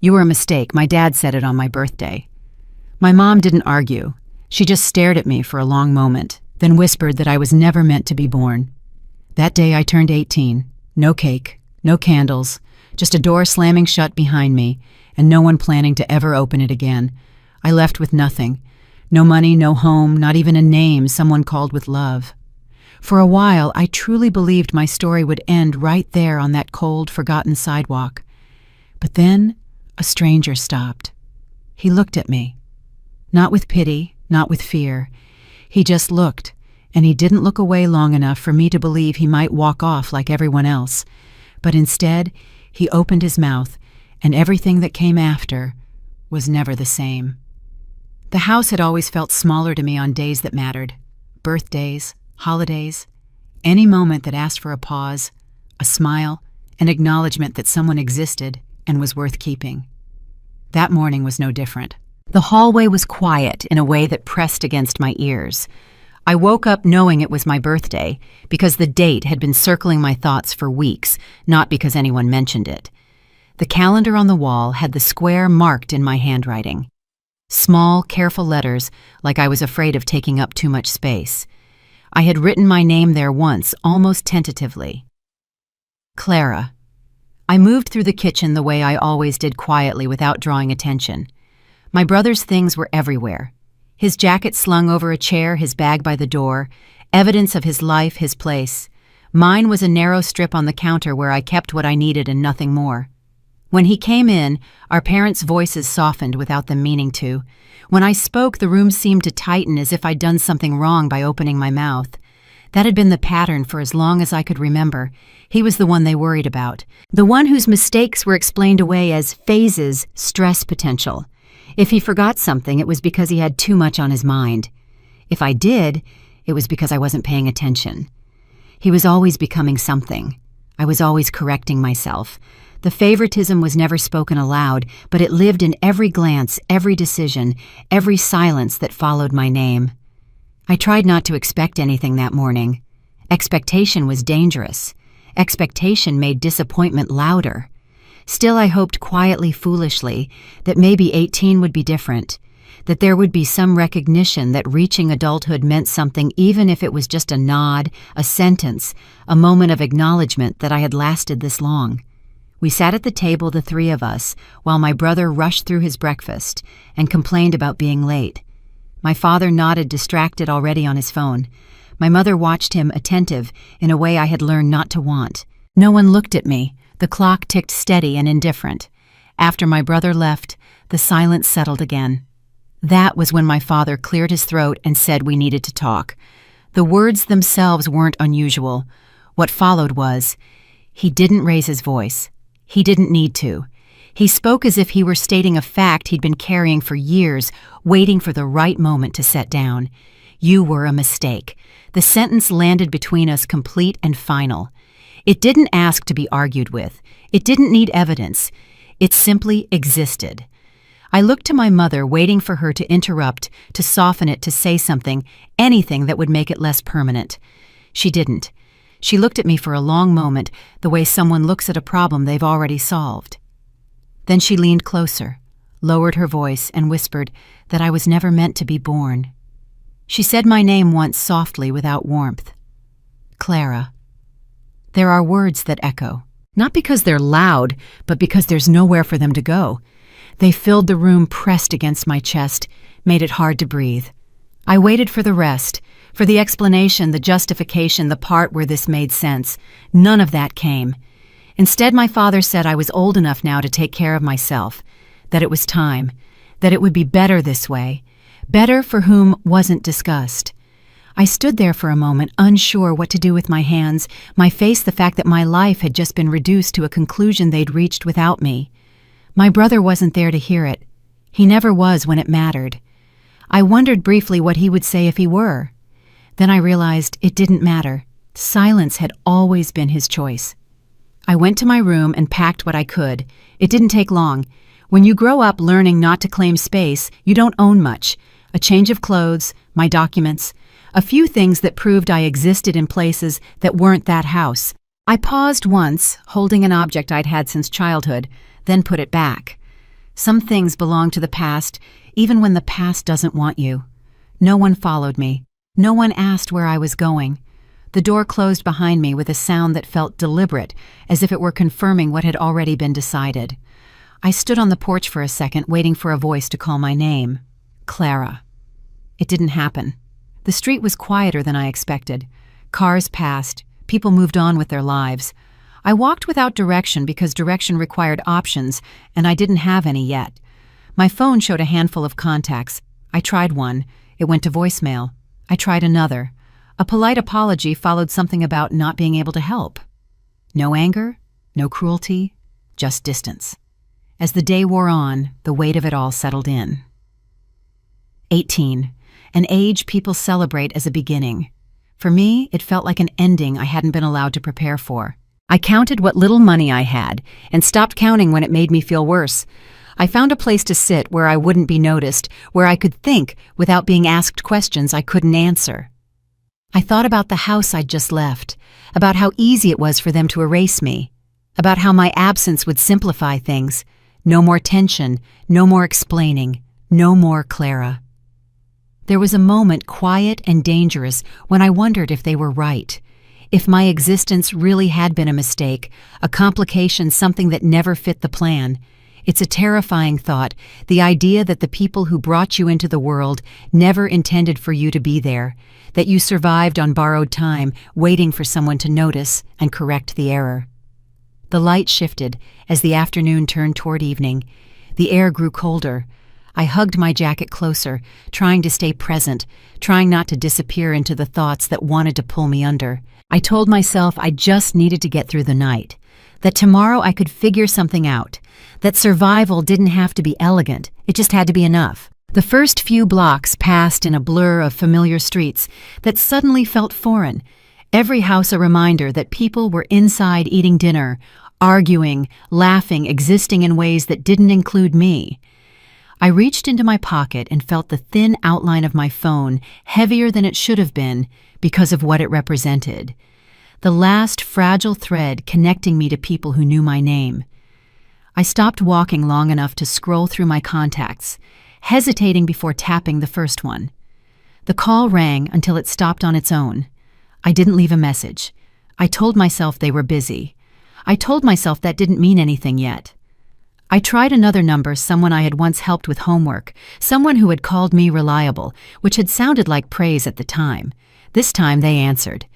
"You were a mistake. My dad said it on my birthday." My mom didn't argue. She just stared at me for a long moment, then whispered that I was never meant to be born. That day I turned 18. No cake, no candles, just a door slamming shut behind me, and no one planning to ever open it again. I left with nothing. No money, no home, not even a name someone called with love. For a while, I truly believed my story would end right there on that cold, forgotten sidewalk. But then, a stranger stopped. He looked at me. Not with pity, not with fear. He just looked, and he didn't look away long enough for me to believe he might walk off like everyone else. But instead, he opened his mouth, and everything that came after was never the same. The house had always felt smaller to me on days that mattered. Birthdays, holidays, any moment that asked for a pause, a smile, an acknowledgement that someone existed and was worth keeping. That morning was no different. The hallway was quiet in a way that pressed against my ears. I woke up knowing it was my birthday because the date had been circling my thoughts for weeks, not because anyone mentioned it. The calendar on the wall had the square marked in my handwriting. Small, careful letters, like I was afraid of taking up too much space. I had written my name there once, almost tentatively. Clara. I moved through the kitchen the way I always did, quietly without drawing attention. My brother's things were everywhere. His jacket slung over a chair, his bag by the door, evidence of his life, his place. Mine was a narrow strip on the counter where I kept what I needed and nothing more. When he came in, our parents' voices softened without them meaning to. When I spoke, the room seemed to tighten as if I'd done something wrong by opening my mouth. That had been the pattern for as long as I could remember. He was the one they worried about. The one whose mistakes were explained away as phases, stress potential. If he forgot something, it was because he had too much on his mind. If I did, it was because I wasn't paying attention. He was always becoming something. I was always correcting myself. The favoritism was never spoken aloud, but it lived in every glance, every decision, every silence that followed my name. I tried not to expect anything that morning. Expectation was dangerous. Expectation made disappointment louder. Still, I hoped quietly, foolishly, that maybe 18 would be different, that there would be some recognition that reaching adulthood meant something, even if it was just a nod, a sentence, a moment of acknowledgement that I had lasted this long. We sat at the table, the three of us, while my brother rushed through his breakfast and complained about being late. My father nodded, distracted already on his phone. My mother watched him, attentive, in a way I had learned not to want. No one looked at me. The clock ticked steady and indifferent. After my brother left, the silence settled again. That was when my father cleared his throat and said we needed to talk. The words themselves weren't unusual. What followed was, he didn't raise his voice. He didn't need to. He spoke as if he were stating a fact he'd been carrying for years, waiting for the right moment to set down. You were a mistake. The sentence landed between us, complete and final. It didn't ask to be argued with. It didn't need evidence. It simply existed. I looked to my mother, waiting for her to interrupt, to soften it, to say something, anything that would make it less permanent. She didn't. She looked at me for a long moment, the way someone looks at a problem they've already solved. Then she leaned closer, lowered her voice, and whispered that I was never meant to be born. She said my name once softly, without warmth. Clara. There are words that echo, not because they're loud, but because there's nowhere for them to go. They filled the room, pressed against my chest, made it hard to breathe. I waited for the rest, for the explanation, the justification, the part where this made sense. None of that came. Instead, my father said I was old enough now to take care of myself, that it was time, that it would be better this way, better for whom wasn't discussed. I stood there for a moment, unsure what to do with my hands, my face the fact that my life had just been reduced to a conclusion they'd reached without me. My brother wasn't there to hear it. He never was when it mattered. I wondered briefly what he would say if he were. Then I realized it didn't matter. Silence had always been his choice. I went to my room and packed what I could. It didn't take long. When you grow up learning not to claim space, you don't own much. A change of clothes, my documents, a few things that proved I existed in places that weren't that house. I paused once, holding an object I'd had since childhood, then put it back. Some things belong to the past, even when the past doesn't want you. No one followed me. No one asked where I was going. The door closed behind me with a sound that felt deliberate, as if it were confirming what had already been decided. I stood on the porch for a second, waiting for a voice to call my name. Clara. It didn't happen. The street was quieter than I expected. Cars passed. People moved on with their lives. I walked without direction because direction required options, and I didn't have any yet. My phone showed a handful of contacts. I tried one. It went to voicemail. I tried another. A polite apology followed something about not being able to help. No anger, no cruelty, just distance. As the day wore on, the weight of it all settled in. 18, an age people celebrate as a beginning. For me, it felt like an ending I hadn't been allowed to prepare for. I counted what little money I had and stopped counting when it made me feel worse. I found a place to sit where I wouldn't be noticed, where I could think without being asked questions I couldn't answer. I thought about the house I'd just left, about how easy it was for them to erase me, about how my absence would simplify things. No more tension, no more explaining, no more Clara. There was a moment quiet and dangerous when I wondered if they were right. If my existence really had been a mistake, a complication, something that never fit the plan. It's a terrifying thought, the idea that the people who brought you into the world never intended for you to be there, that you survived on borrowed time, waiting for someone to notice and correct the error. The light shifted as the afternoon turned toward evening. The air grew colder. I hugged my jacket closer, trying to stay present, trying not to disappear into the thoughts that wanted to pull me under. I told myself I just needed to get through the night, that tomorrow I could figure something out, that survival didn't have to be elegant, it just had to be enough. The first few blocks passed in a blur of familiar streets that suddenly felt foreign, every house a reminder that people were inside eating dinner, arguing, laughing, existing in ways that didn't include me. I reached into my pocket and felt the thin outline of my phone, heavier than it should have been because of what it represented. The last fragile thread connecting me to people who knew my name. I stopped walking long enough to scroll through my contacts, hesitating before tapping the first one. The call rang until it stopped on its own. I didn't leave a message. I told myself they were busy. I told myself that didn't mean anything yet. I tried another number, someone I had once helped with homework, someone who had called me reliable, which had sounded like praise at the time. This time they answered.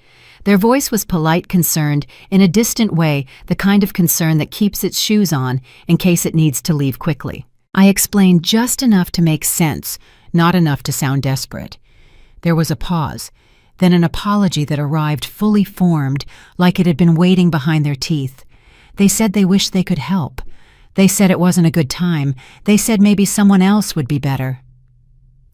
Their voice was polite, concerned, in a distant way, the kind of concern that keeps its shoes on in case it needs to leave quickly. I explained just enough to make sense, not enough to sound desperate. There was a pause, then an apology that arrived fully formed, like it had been waiting behind their teeth. They said they wished they could help. They said it wasn't a good time. They said maybe someone else would be better.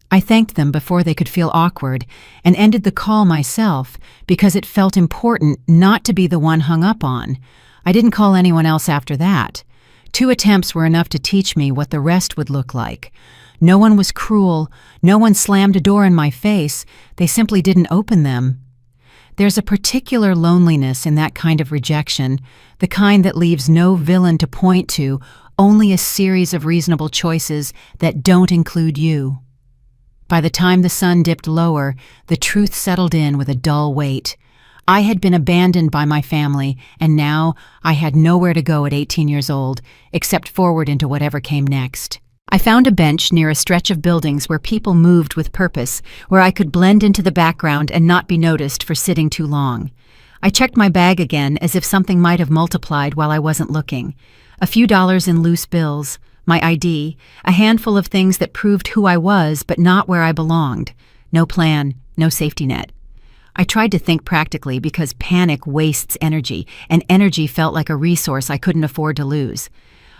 I thanked them before they could feel awkward and ended the call myself because it felt important not to be the one hung up on. I didn't call anyone else after that. 2 attempts were enough to teach me what the rest would look like. No one was cruel. No one slammed a door in my face. They simply didn't open them. There's a particular loneliness in that kind of rejection, the kind that leaves no villain to point to, only a series of reasonable choices that don't include you. By the time the sun dipped lower, the truth settled in with a dull weight. I had been abandoned by my family, and now I had nowhere to go at 18 years old, except forward into whatever came next. I found a bench near a stretch of buildings where people moved with purpose, where I could blend into the background and not be noticed for sitting too long. I checked my bag again as if something might have multiplied while I wasn't looking. A few dollars in loose bills, my ID, a handful of things that proved who I was but not where I belonged. No plan, no safety net. I tried to think practically because panic wastes energy, and energy felt like a resource I couldn't afford to lose.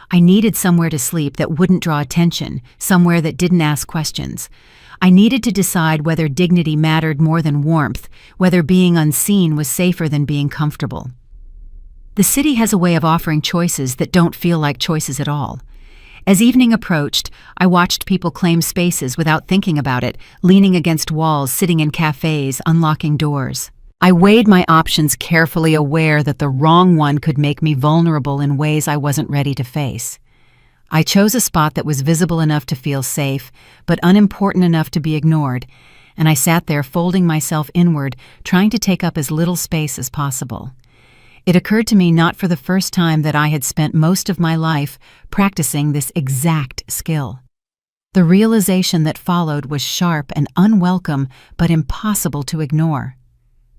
I needed somewhere to sleep that wouldn't draw attention, somewhere that didn't ask questions. I needed to decide whether dignity mattered more than warmth, whether being unseen was safer than being comfortable. The city has a way of offering choices that don't feel like choices at all. As evening approached, I watched people claim spaces without thinking about it, leaning against walls, sitting in cafes, unlocking doors. I weighed my options carefully, aware that the wrong one could make me vulnerable in ways I wasn't ready to face. I chose a spot that was visible enough to feel safe, but unimportant enough to be ignored, and I sat there folding myself inward, trying to take up as little space as possible. It occurred to me not for the first time that I had spent most of my life practicing this exact skill. The realization that followed was sharp and unwelcome, but impossible to ignore.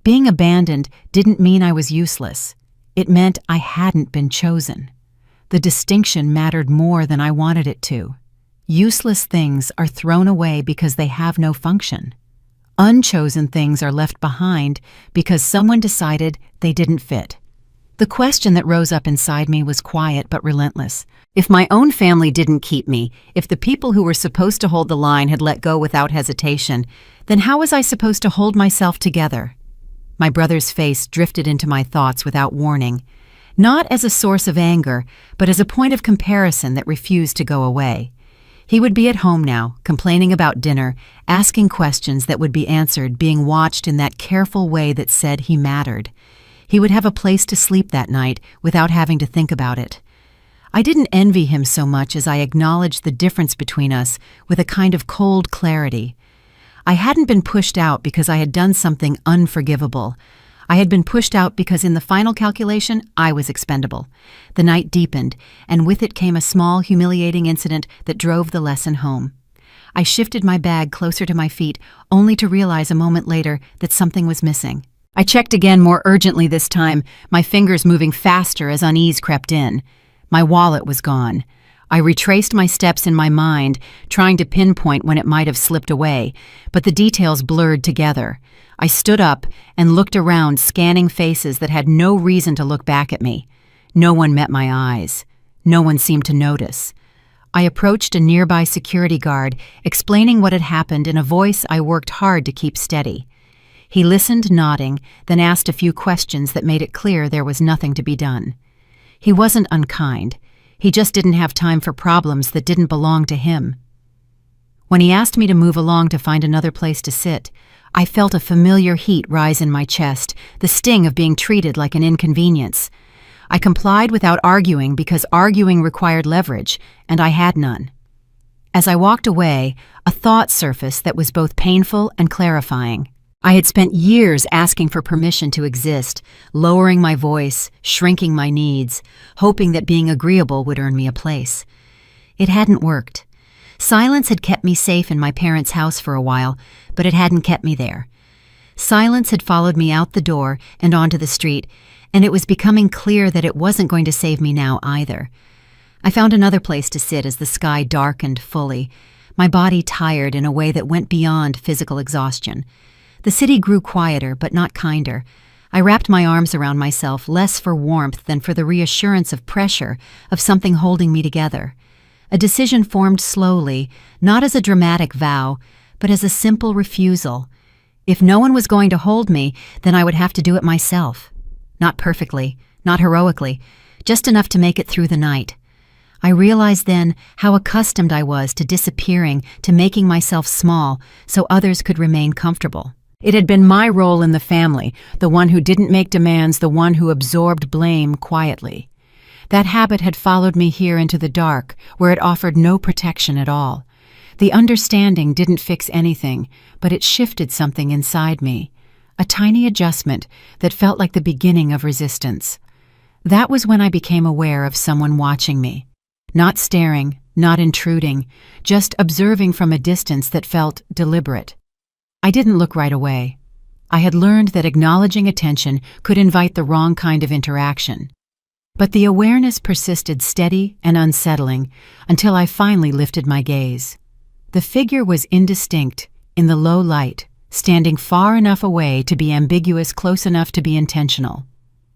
Being abandoned didn't mean I was useless. It meant I hadn't been chosen. The distinction mattered more than I wanted it to. Useless things are thrown away because they have no function. Unchosen things are left behind because someone decided they didn't fit. The question that rose up inside me was quiet but relentless. If my own family didn't keep me, if the people who were supposed to hold the line had let go without hesitation, then how was I supposed to hold myself together? My brother's face drifted into my thoughts without warning, not as a source of anger, but as a point of comparison that refused to go away. He would be at home now, complaining about dinner, asking questions that would be answered, being watched in that careful way that said he mattered. He would have a place to sleep that night without having to think about it. I didn't envy him so much as I acknowledged the difference between us with a kind of cold clarity. I hadn't been pushed out because I had done something unforgivable. I had been pushed out because in the final calculation, I was expendable. The night deepened, and with it came a small, humiliating incident that drove the lesson home. I shifted my bag closer to my feet, only to realize a moment later that something was missing. I checked again more urgently this time, my fingers moving faster as unease crept in. My wallet was gone. I retraced my steps in my mind, trying to pinpoint when it might have slipped away, but the details blurred together. I stood up and looked around, scanning faces that had no reason to look back at me. No one met my eyes. No one seemed to notice. I approached a nearby security guard, explaining what had happened in a voice I worked hard to keep steady. He listened, nodding, then asked a few questions that made it clear there was nothing to be done. He wasn't unkind. He just didn't have time for problems that didn't belong to him. When he asked me to move along to find another place to sit, I felt a familiar heat rise in my chest, the sting of being treated like an inconvenience. I complied without arguing because arguing required leverage, and I had none. As I walked away, a thought surfaced that was both painful and clarifying. I had spent years asking for permission to exist, lowering my voice, shrinking my needs, hoping that being agreeable would earn me a place. It hadn't worked. Silence had kept me safe in my parents' house for a while, but it hadn't kept me there. Silence had followed me out the door and onto the street, and it was becoming clear that it wasn't going to save me now either. I found another place to sit as the sky darkened fully, my body tired in a way that went beyond physical exhaustion. The city grew quieter, but not kinder. I wrapped my arms around myself, less for warmth than for the reassurance of pressure, of something holding me together. A decision formed slowly, not as a dramatic vow, but as a simple refusal. If no one was going to hold me, then I would have to do it myself. Not perfectly, not heroically, just enough to make it through the night. I realized then how accustomed I was to disappearing, to making myself small, so others could remain comfortable. It had been my role in the family, the one who didn't make demands, the one who absorbed blame quietly. That habit had followed me here into the dark, where it offered no protection at all. The understanding didn't fix anything, but it shifted something inside me, a tiny adjustment that felt like the beginning of resistance. That was when I became aware of someone watching me. Not staring, not intruding, just observing from a distance that felt deliberate. I didn't look right away. I had learned that acknowledging attention could invite the wrong kind of interaction. But the awareness persisted steady and unsettling until I finally lifted my gaze. The figure was indistinct in the low light, standing far enough away to be ambiguous, close enough to be intentional.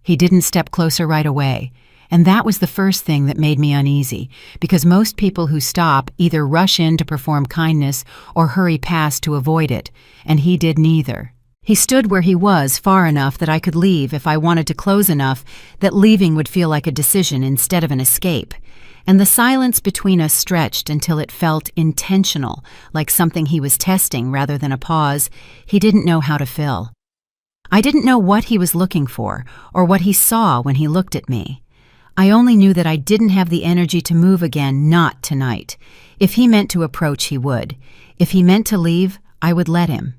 He didn't step closer right away, and that was the first thing that made me uneasy, because most people who stop either rush in to perform kindness or hurry past to avoid it, and he did neither. He stood where he was far enough that I could leave if I wanted to, close enough that leaving would feel like a decision instead of an escape, and the silence between us stretched until it felt intentional, like something he was testing rather than a pause he didn't know how to fill. I didn't know what he was looking for or what he saw when he looked at me. I only knew that I didn't have the energy to move again, not tonight. If he meant to approach, he would. If he meant to leave, I would let him.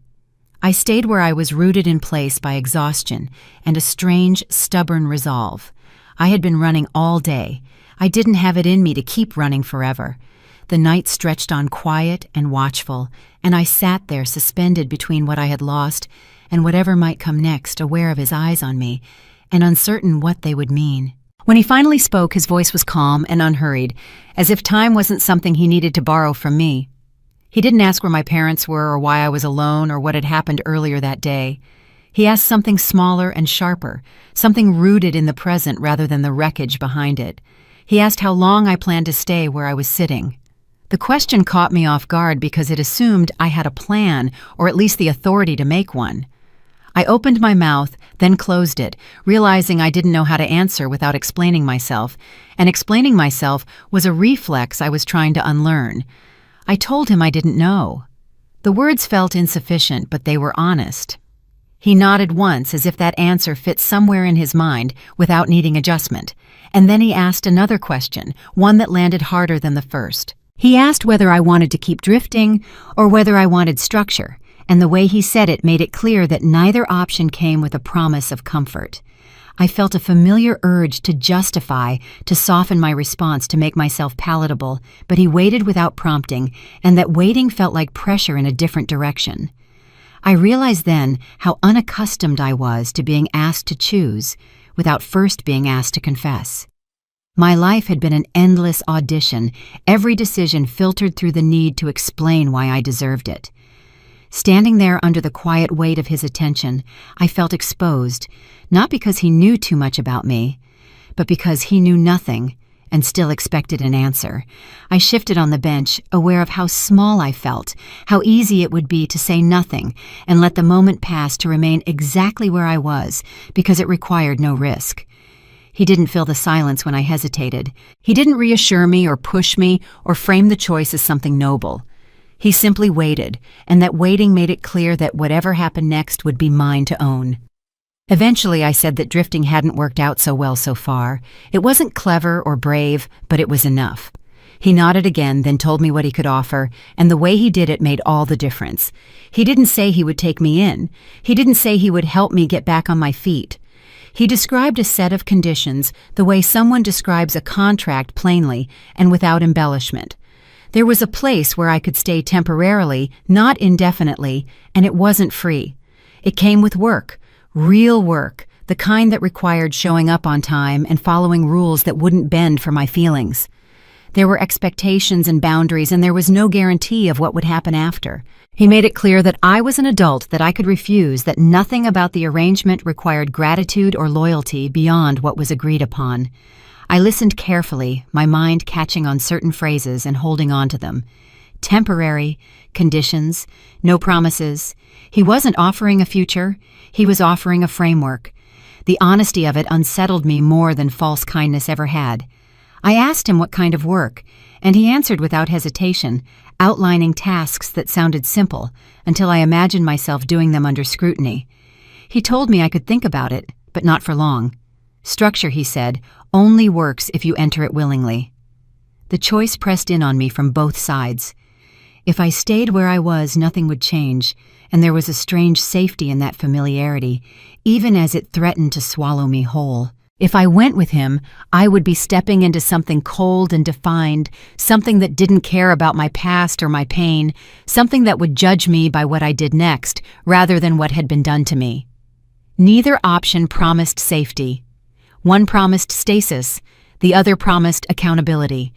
I stayed where I was rooted in place by exhaustion and a strange, stubborn resolve. I had been running all day. I didn't have it in me to keep running forever. The night stretched on quiet and watchful, and I sat there suspended between what I had lost and whatever might come next, aware of his eyes on me, and uncertain what they would mean. When he finally spoke, his voice was calm and unhurried, as if time wasn't something he needed to borrow from me. He didn't ask where my parents were or why I was alone or what had happened earlier that day. He asked something smaller and sharper, something rooted in the present rather than the wreckage behind it. He asked how long I planned to stay where I was sitting. The question caught me off guard because it assumed I had a plan, or at least the authority to make one. I opened my mouth, then closed it, realizing I didn't know how to answer without explaining myself, and explaining myself was a reflex I was trying to unlearn. I told him I didn't know. The words felt insufficient, but they were honest. He nodded once as if that answer fit somewhere in his mind without needing adjustment, and then he asked another question, one that landed harder than the first. He asked whether I wanted to keep drifting or whether I wanted structure, and the way he said it made it clear that neither option came with a promise of comfort. I felt a familiar urge to justify, to soften my response to make myself palatable, but he waited without prompting, and that waiting felt like pressure in a different direction. I realized then how unaccustomed I was to being asked to choose, without first being asked to confess. My life had been an endless audition, every decision filtered through the need to explain why I deserved it. Standing there under the quiet weight of his attention, I felt exposed, not because he knew too much about me, but because he knew nothing and still expected an answer. I shifted on the bench, aware of how small I felt, how easy it would be to say nothing and let the moment pass to remain exactly where I was, because it required no risk. He didn't fill the silence when I hesitated. He didn't reassure me or push me or frame the choice as something noble. He simply waited, and that waiting made it clear that whatever happened next would be mine to own. Eventually, I said that drifting hadn't worked out so well so far. It wasn't clever or brave, but it was enough. He nodded again, then told me what he could offer, and the way he did it made all the difference. He didn't say he would take me in. He didn't say he would help me get back on my feet. He described a set of conditions the way someone describes a contract plainly and without embellishment. There was a place where I could stay temporarily, not indefinitely, and it wasn't free. It came with work, real work, the kind that required showing up on time and following rules that wouldn't bend for my feelings. There were expectations and boundaries, and there was no guarantee of what would happen after. He made it clear that I was an adult that I could refuse, that nothing about the arrangement required gratitude or loyalty beyond what was agreed upon. I listened carefully, my mind catching on certain phrases and holding on to them. Temporary, conditions, no promises. He wasn't offering a future, he was offering a framework. The honesty of it unsettled me more than false kindness ever had. I asked him what kind of work, and he answered without hesitation, outlining tasks that sounded simple, until I imagined myself doing them under scrutiny. He told me I could think about it, but not for long. Structure, he said, only works if you enter it willingly. The choice pressed in on me from both sides. If I stayed where I was, nothing would change, and there was a strange safety in that familiarity, even as it threatened to swallow me whole. If I went with him, I would be stepping into something cold and defined, something that didn't care about my past or my pain, something that would judge me by what I did next, rather than what had been done to me. Neither option promised safety. One promised stasis, the other promised accountability.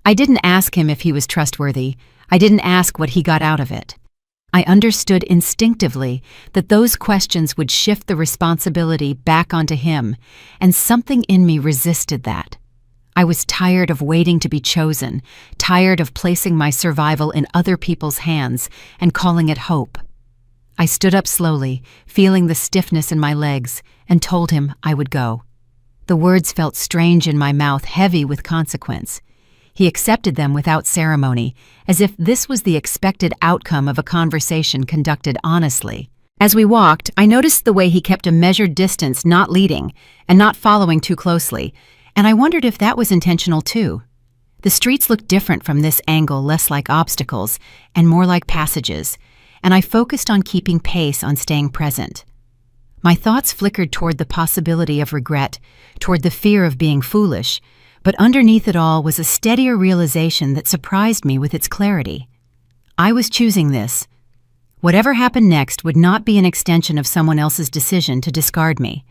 I didn't ask him if he was trustworthy. I didn't ask what he got out of it. I understood instinctively that those questions would shift the responsibility back onto him, and something in me resisted that. I was tired of waiting to be chosen, tired of placing my survival in other people's hands and calling it hope. I stood up slowly, feeling the stiffness in my legs, and told him I would go. The words felt strange in my mouth, heavy with consequence. He accepted them without ceremony, as if this was the expected outcome of a conversation conducted honestly. As we walked, I noticed the way he kept a measured distance, not leading, and not following too closely, And I wondered if that was intentional too. The streets looked different from this angle, less like obstacles and more like passages, and I focused on keeping pace, on staying present. My thoughts flickered toward the possibility of regret, toward the fear of being foolish, but underneath it all was a steadier realization that surprised me with its clarity. I was choosing this. Whatever happened next would not be an extension of someone else's decision to discard me.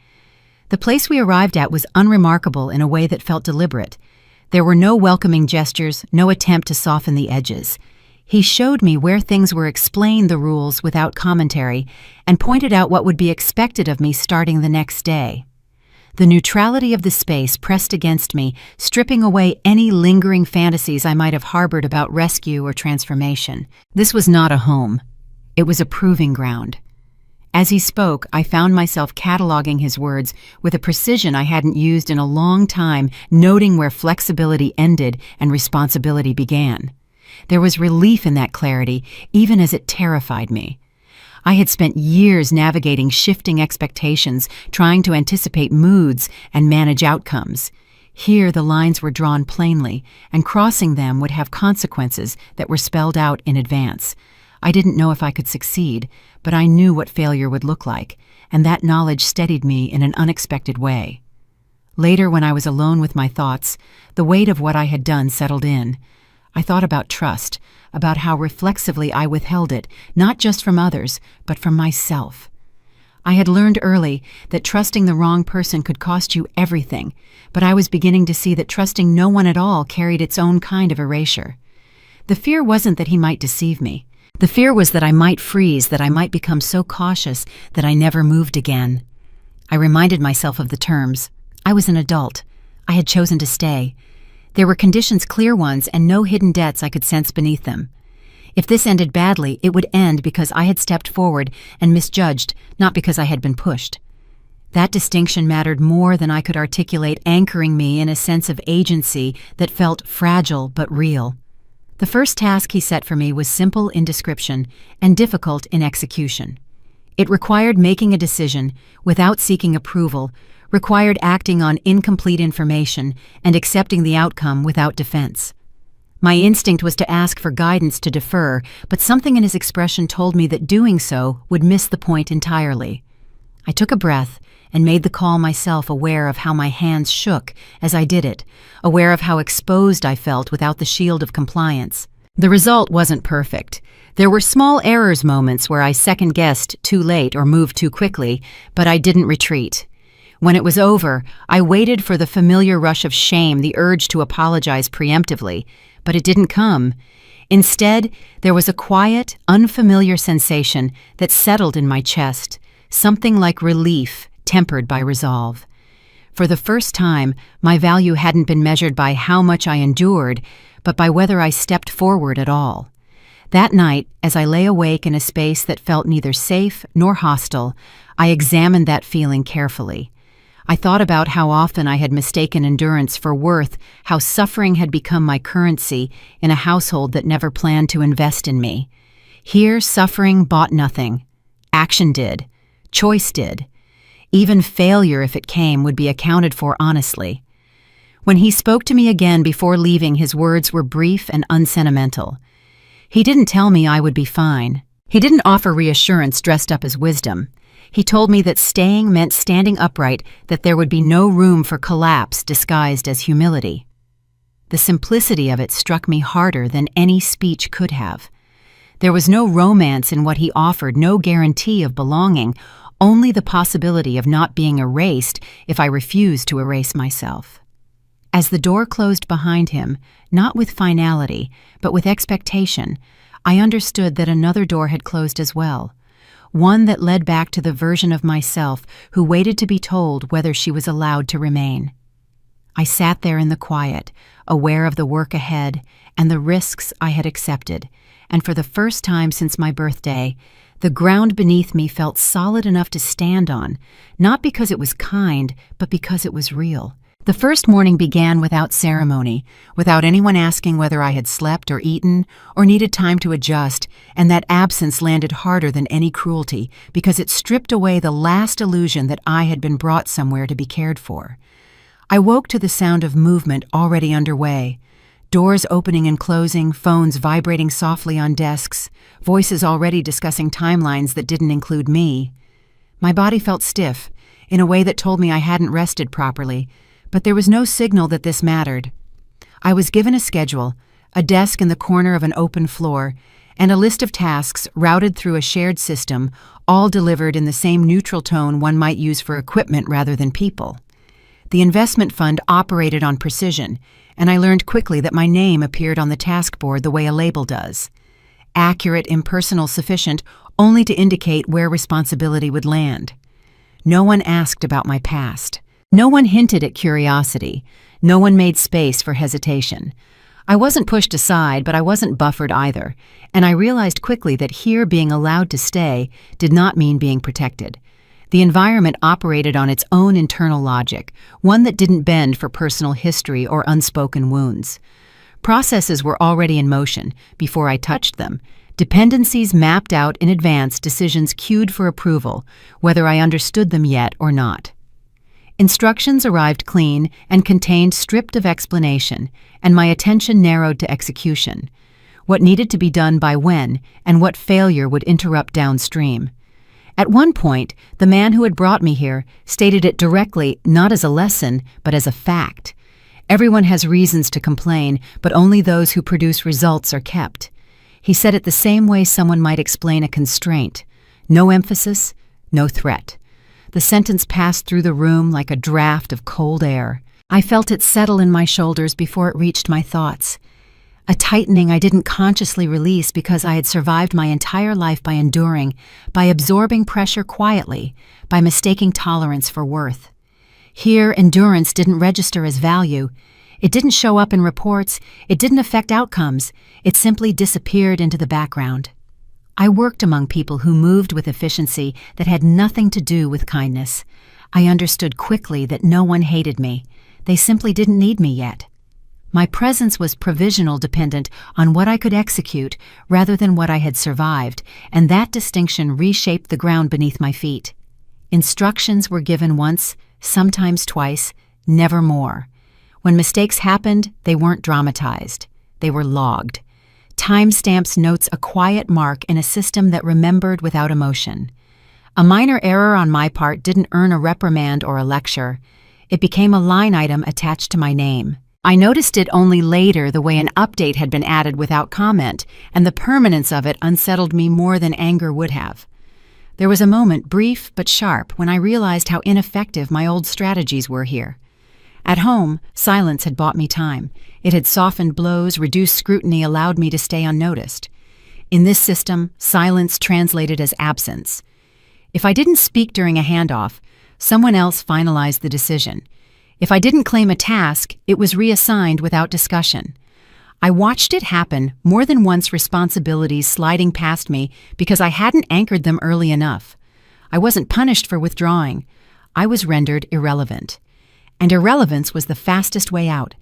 The place we arrived at was unremarkable in a way that felt deliberate. There were no welcoming gestures, no attempt to soften the edges. He showed me where things were, explained the rules without commentary, and pointed out what would be expected of me starting the next day. The neutrality of the space pressed against me, stripping away any lingering fantasies I might have harbored about rescue or transformation. This was not a home. It was a proving ground. As he spoke, I found myself cataloging his words with a precision I hadn't used in a long time, noting where flexibility ended and responsibility began. There was relief in that clarity, even as it terrified me. I had spent years navigating shifting expectations, trying to anticipate moods and manage outcomes. Here the lines were drawn plainly, and crossing them would have consequences that were spelled out in advance. I didn't know if I could succeed, but I knew what failure would look like, and that knowledge steadied me in an unexpected way. Later, when I was alone with my thoughts, the weight of what I had done settled in. I thought about trust, about how reflexively I withheld it, not just from others, but from myself. I had learned early that trusting the wrong person could cost you everything, but I was beginning to see that trusting no one at all carried its own kind of erasure. The fear wasn't that he might deceive me. The fear was that I might freeze, that I might become so cautious that I never moved again. I reminded myself of the terms. I was an adult. I had chosen to stay. There were conditions, clear ones, and no hidden debts I could sense beneath them. If this ended badly, it would end because I had stepped forward and misjudged, not because I had been pushed. That distinction mattered more than I could articulate, anchoring me in a sense of agency that felt fragile but real. The first task he set for me was simple in description and difficult in execution. It required making a decision without seeking approval, required acting on incomplete information, and accepting the outcome without defense. My instinct was to ask for guidance, to defer, but something in his expression told me that doing so would miss the point entirely. I took a breath and made the call myself, aware of how my hands shook as I did it, aware of how exposed I felt without the shield of compliance. The result wasn't perfect. There were small errors, moments where I second-guessed too late or moved too quickly, but I didn't retreat. When it was over, I waited for the familiar rush of shame, the urge to apologize preemptively, but it didn't come. Instead, there was a quiet, unfamiliar sensation that settled in my chest, something like relief tempered by resolve. For the first time, my value hadn't been measured by how much I endured, but by whether I stepped forward at all. That night, as I lay awake in a space that felt neither safe nor hostile, I examined that feeling carefully. I thought about how often I had mistaken endurance for worth, how suffering had become my currency in a household that never planned to invest in me. Here, suffering bought nothing. Action did. Choice did. Even failure, if it came, would be accounted for honestly. When he spoke to me again before leaving, his words were brief and unsentimental. He didn't tell me I would be fine. He didn't offer reassurance dressed up as wisdom. He told me that staying meant standing upright, that there would be no room for collapse disguised as humility. The simplicity of it struck me harder than any speech could have. There was no romance in what he offered, no guarantee of belonging, only the possibility of not being erased if I refused to erase myself. As the door closed behind him, not with finality, but with expectation, I understood that another door had closed as well, one that led back to the version of myself who waited to be told whether she was allowed to remain. I sat there in the quiet, aware of the work ahead and the risks I had accepted, and for the first time since my birthday, the ground beneath me felt solid enough to stand on, not because it was kind, but because it was real. The first morning began without ceremony, without anyone asking whether I had slept or eaten or needed time to adjust, and that absence landed harder than any cruelty because it stripped away the last illusion that I had been brought somewhere to be cared for. I woke to the sound of movement already underway. Doors opening and closing, phones vibrating softly on desks, voices already discussing timelines that didn't include me. My body felt stiff, in a way that told me I hadn't rested properly, but there was no signal that this mattered. I was given a schedule, a desk in the corner of an open floor, and a list of tasks routed through a shared system, all delivered in the same neutral tone one might use for equipment rather than people. The investment fund operated on precision, and I learned quickly that my name appeared on the task board the way a label does. Accurate, impersonal, sufficient only to indicate where responsibility would land. No one asked about my past. No one hinted at curiosity. No one made space for hesitation. I wasn't pushed aside, but I wasn't buffered either, and I realized quickly that here being allowed to stay did not mean being protected. The environment operated on its own internal logic, one that didn't bend for personal history or unspoken wounds. Processes were already in motion before I touched them. Dependencies mapped out in advance, decisions queued for approval, whether I understood them yet or not. Instructions arrived clean and contained stripped of explanation, and my attention narrowed to execution. What needed to be done by when, and what failure would interrupt downstream. At one point, the man who had brought me here stated it directly, not as a lesson, but as a fact. Everyone has reasons to complain, but only those who produce results are kept. He said it the same way someone might explain a constraint. No emphasis, no threat. The sentence passed through the room like a draft of cold air. I felt it settle in my shoulders before it reached my thoughts. A tightening I didn't consciously release because I had survived my entire life by enduring, by absorbing pressure quietly, by mistaking tolerance for worth. Here, endurance didn't register as value. It didn't show up in reports. It didn't affect outcomes. It simply disappeared into the background. I worked among people who moved with efficiency that had nothing to do with kindness. I understood quickly that no one hated me. They simply didn't need me yet. My presence was provisional, dependent on what I could execute rather than what I had survived, and that distinction reshaped the ground beneath my feet. Instructions were given once, sometimes twice, never more. When mistakes happened, they weren't dramatized. They were logged. Timestamps notes a quiet mark in a system that remembered without emotion. A minor error on my part didn't earn a reprimand or a lecture. It became a line item attached to my name. I noticed it only later, the way an update had been added without comment, and the permanence of it unsettled me more than anger would have. There was a moment, brief but sharp, when I realized how ineffective my old strategies were here. At home, silence had bought me time. It had softened blows, reduced scrutiny, allowed me to stay unnoticed. In this system, silence translated as absence. If I didn't speak during a handoff, someone else finalized the decision. If I didn't claim a task, it was reassigned without discussion. I watched it happen, more than once, responsibilities sliding past me because I hadn't anchored them early enough. I wasn't punished for withdrawing. I was rendered irrelevant. And irrelevance was the fastest way out.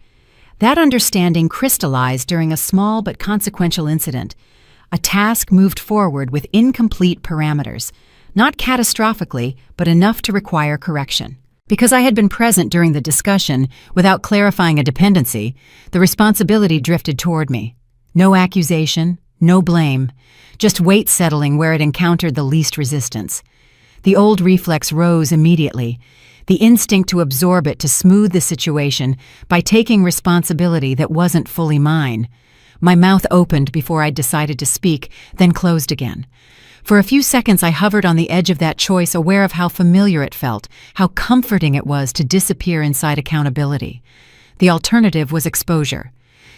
That understanding crystallized during a small but consequential incident. A task moved forward with incomplete parameters, not catastrophically, but enough to require correction. Because I had been present during the discussion without clarifying a dependency, the responsibility drifted toward me. No accusation, no blame, just weight settling where it encountered the least resistance. The old reflex rose immediately, the instinct to absorb it, to smooth the situation by taking responsibility that wasn't fully mine. My mouth opened before I'd decided to speak, then closed again. For a few seconds I hovered on the edge of that choice, aware of how familiar it felt, how comforting it was to disappear inside accountability. The alternative was exposure.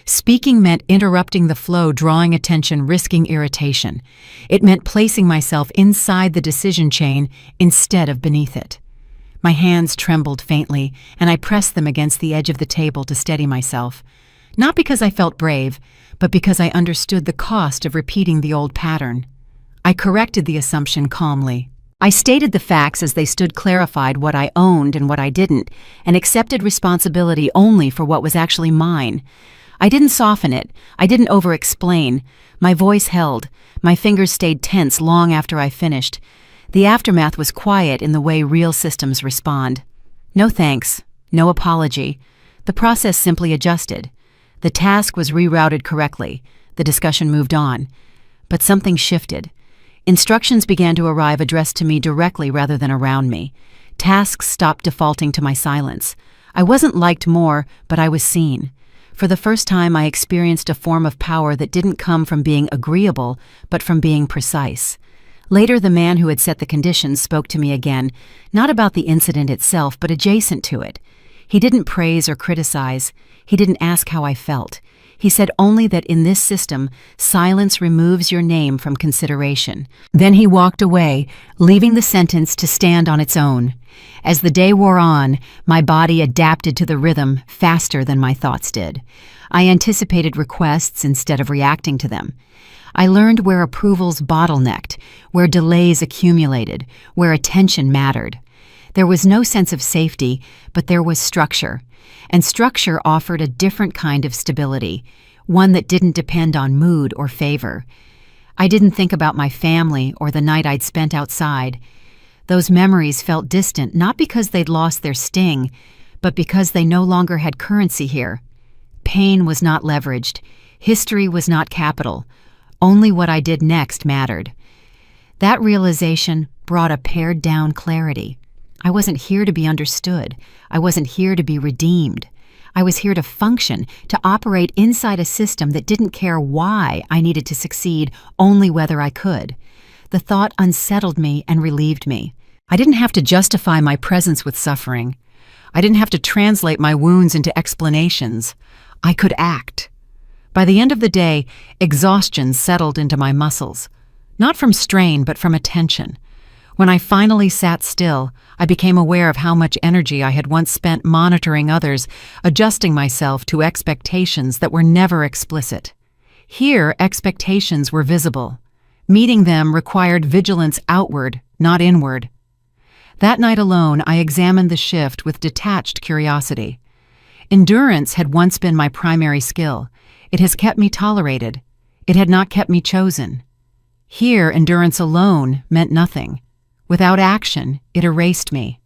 Speaking meant interrupting the flow, drawing attention, risking irritation. It meant placing myself inside the decision chain instead of beneath it. My hands trembled faintly, and I pressed them against the edge of the table to steady myself. Not because I felt brave, but because I understood the cost of repeating the old pattern. I corrected the assumption calmly. I stated the facts as they stood, clarified what I owned and what I didn't, and accepted responsibility only for what was actually mine. I didn't soften it. I didn't over-explain. My voice held. My fingers stayed tense long after I finished. The aftermath was quiet in the way real systems respond. No thanks. No apology. The process simply adjusted. The task was rerouted correctly. The discussion moved on. But something shifted. Instructions began to arrive addressed to me directly rather than around me. Tasks stopped defaulting to my silence. I wasn't liked more, but I was seen. For the first time, I experienced a form of power that didn't come from being agreeable, but from being precise. Later, the man who had set the conditions spoke to me again, not about the incident itself, but adjacent to it. He didn't praise or criticize. He didn't ask how I felt. He said only that in this system, silence removes your name from consideration. Then he walked away, leaving the sentence to stand on its own. As the day wore on, my body adapted to the rhythm faster than my thoughts did. I anticipated requests instead of reacting to them. I learned where approvals bottlenecked, where delays accumulated, where attention mattered. There was no sense of safety, but there was structure. And structure offered a different kind of stability, one that didn't depend on mood or favor. I didn't think about my family or the night I'd spent outside. Those memories felt distant, not because they'd lost their sting, but because they no longer had currency here. Pain was not leveraged. History was not capital. Only what I did next mattered. That realization brought a pared-down clarity. I wasn't here to be understood. I wasn't here to be redeemed. I was here to function, to operate inside a system that didn't care why I needed to succeed, only whether I could. The thought unsettled me and relieved me. I didn't have to justify my presence with suffering. I didn't have to translate my wounds into explanations. I could act. By the end of the day, exhaustion settled into my muscles. Not from strain, but from attention. When I finally sat still, I became aware of how much energy I had once spent monitoring others, adjusting myself to expectations that were never explicit. Here, expectations were visible. Meeting them required vigilance outward, not inward. That night alone, I examined the shift with detached curiosity. Endurance had once been my primary skill. It has kept me tolerated. It had not kept me chosen. Here, endurance alone meant nothing. Without action, it erased me.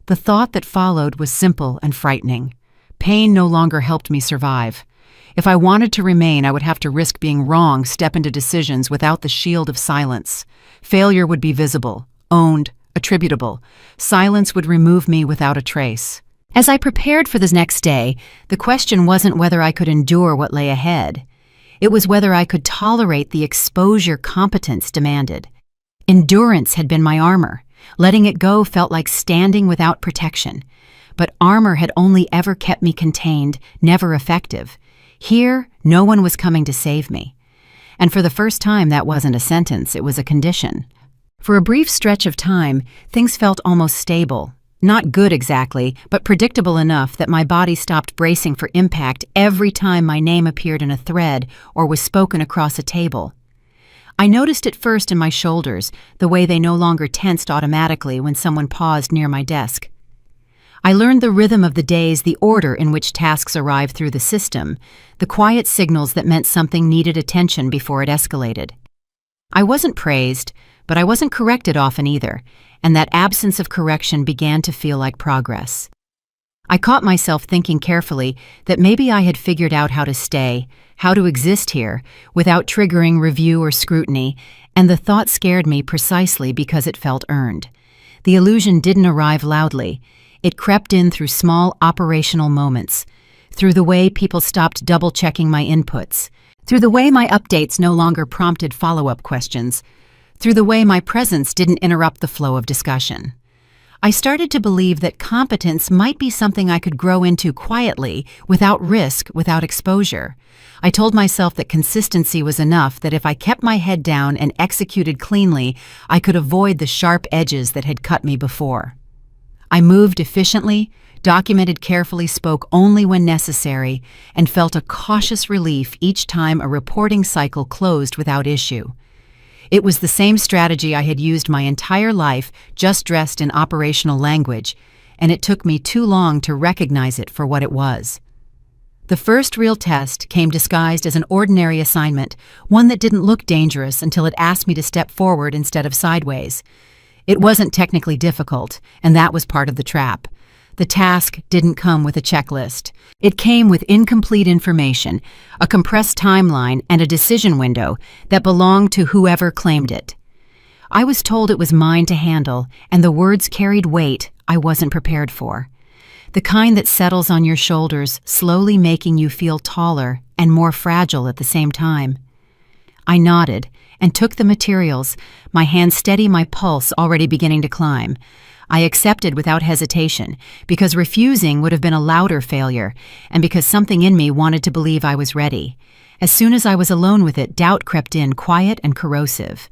The thought that followed was simple and frightening. Pain no longer helped me survive. If I wanted to remain, I would have to risk being wrong, step into decisions without the shield of silence. Failure would be visible, owned, attributable. Silence would remove me without a trace. As I prepared for the next day, the question wasn't whether I could endure what lay ahead. It was whether I could tolerate the exposure competence demanded. Endurance had been my armor. Letting it go felt like standing without protection. But armor had only ever kept me contained, never effective. Here, no one was coming to save me. And for the first time, that wasn't a sentence, it was a condition. For a brief stretch of time, things felt almost stable. Not good exactly, but predictable enough that my body stopped bracing for impact every time my name appeared in a thread or was spoken across a table. I noticed it first in my shoulders, the way they no longer tensed automatically when someone paused near my desk. I learned the rhythm of the days, the order in which tasks arrived through the system, the quiet signals that meant something needed attention before it escalated. I wasn't praised, but I wasn't corrected often either, and that absence of correction began to feel like progress. I caught myself thinking carefully that maybe I had figured out how to stay, how to exist here, without triggering review or scrutiny, and the thought scared me precisely because it felt earned. The illusion didn't arrive loudly. It crept in through small operational moments, through the way people stopped double-checking my inputs, through the way my updates no longer prompted follow-up questions, through the way my presence didn't interrupt the flow of discussion. I started to believe that competence might be something I could grow into quietly, without risk, without exposure. I told myself that consistency was enough, that if I kept my head down and executed cleanly, I could avoid the sharp edges that had cut me before. I moved efficiently, documented carefully, spoke only when necessary, and felt a cautious relief each time a reporting cycle closed without issue. It was the same strategy I had used my entire life, just dressed in operational language, and it took me too long to recognize it for what it was. The first real test came disguised as an ordinary assignment, one that didn't look dangerous until it asked me to step forward instead of sideways. It wasn't technically difficult, and that was part of the trap. The task didn't come with a checklist. It came with incomplete information, a compressed timeline, and a decision window that belonged to whoever claimed it. I was told it was mine to handle, and the words carried weight I wasn't prepared for. The kind that settles on your shoulders, slowly making you feel taller and more fragile at the same time. I nodded and took the materials, my hand steady, my pulse already beginning to climb. I accepted without hesitation, because refusing would have been a louder failure, and because something in me wanted to believe I was ready. As soon as I was alone with it, doubt crept in, quiet and corrosive.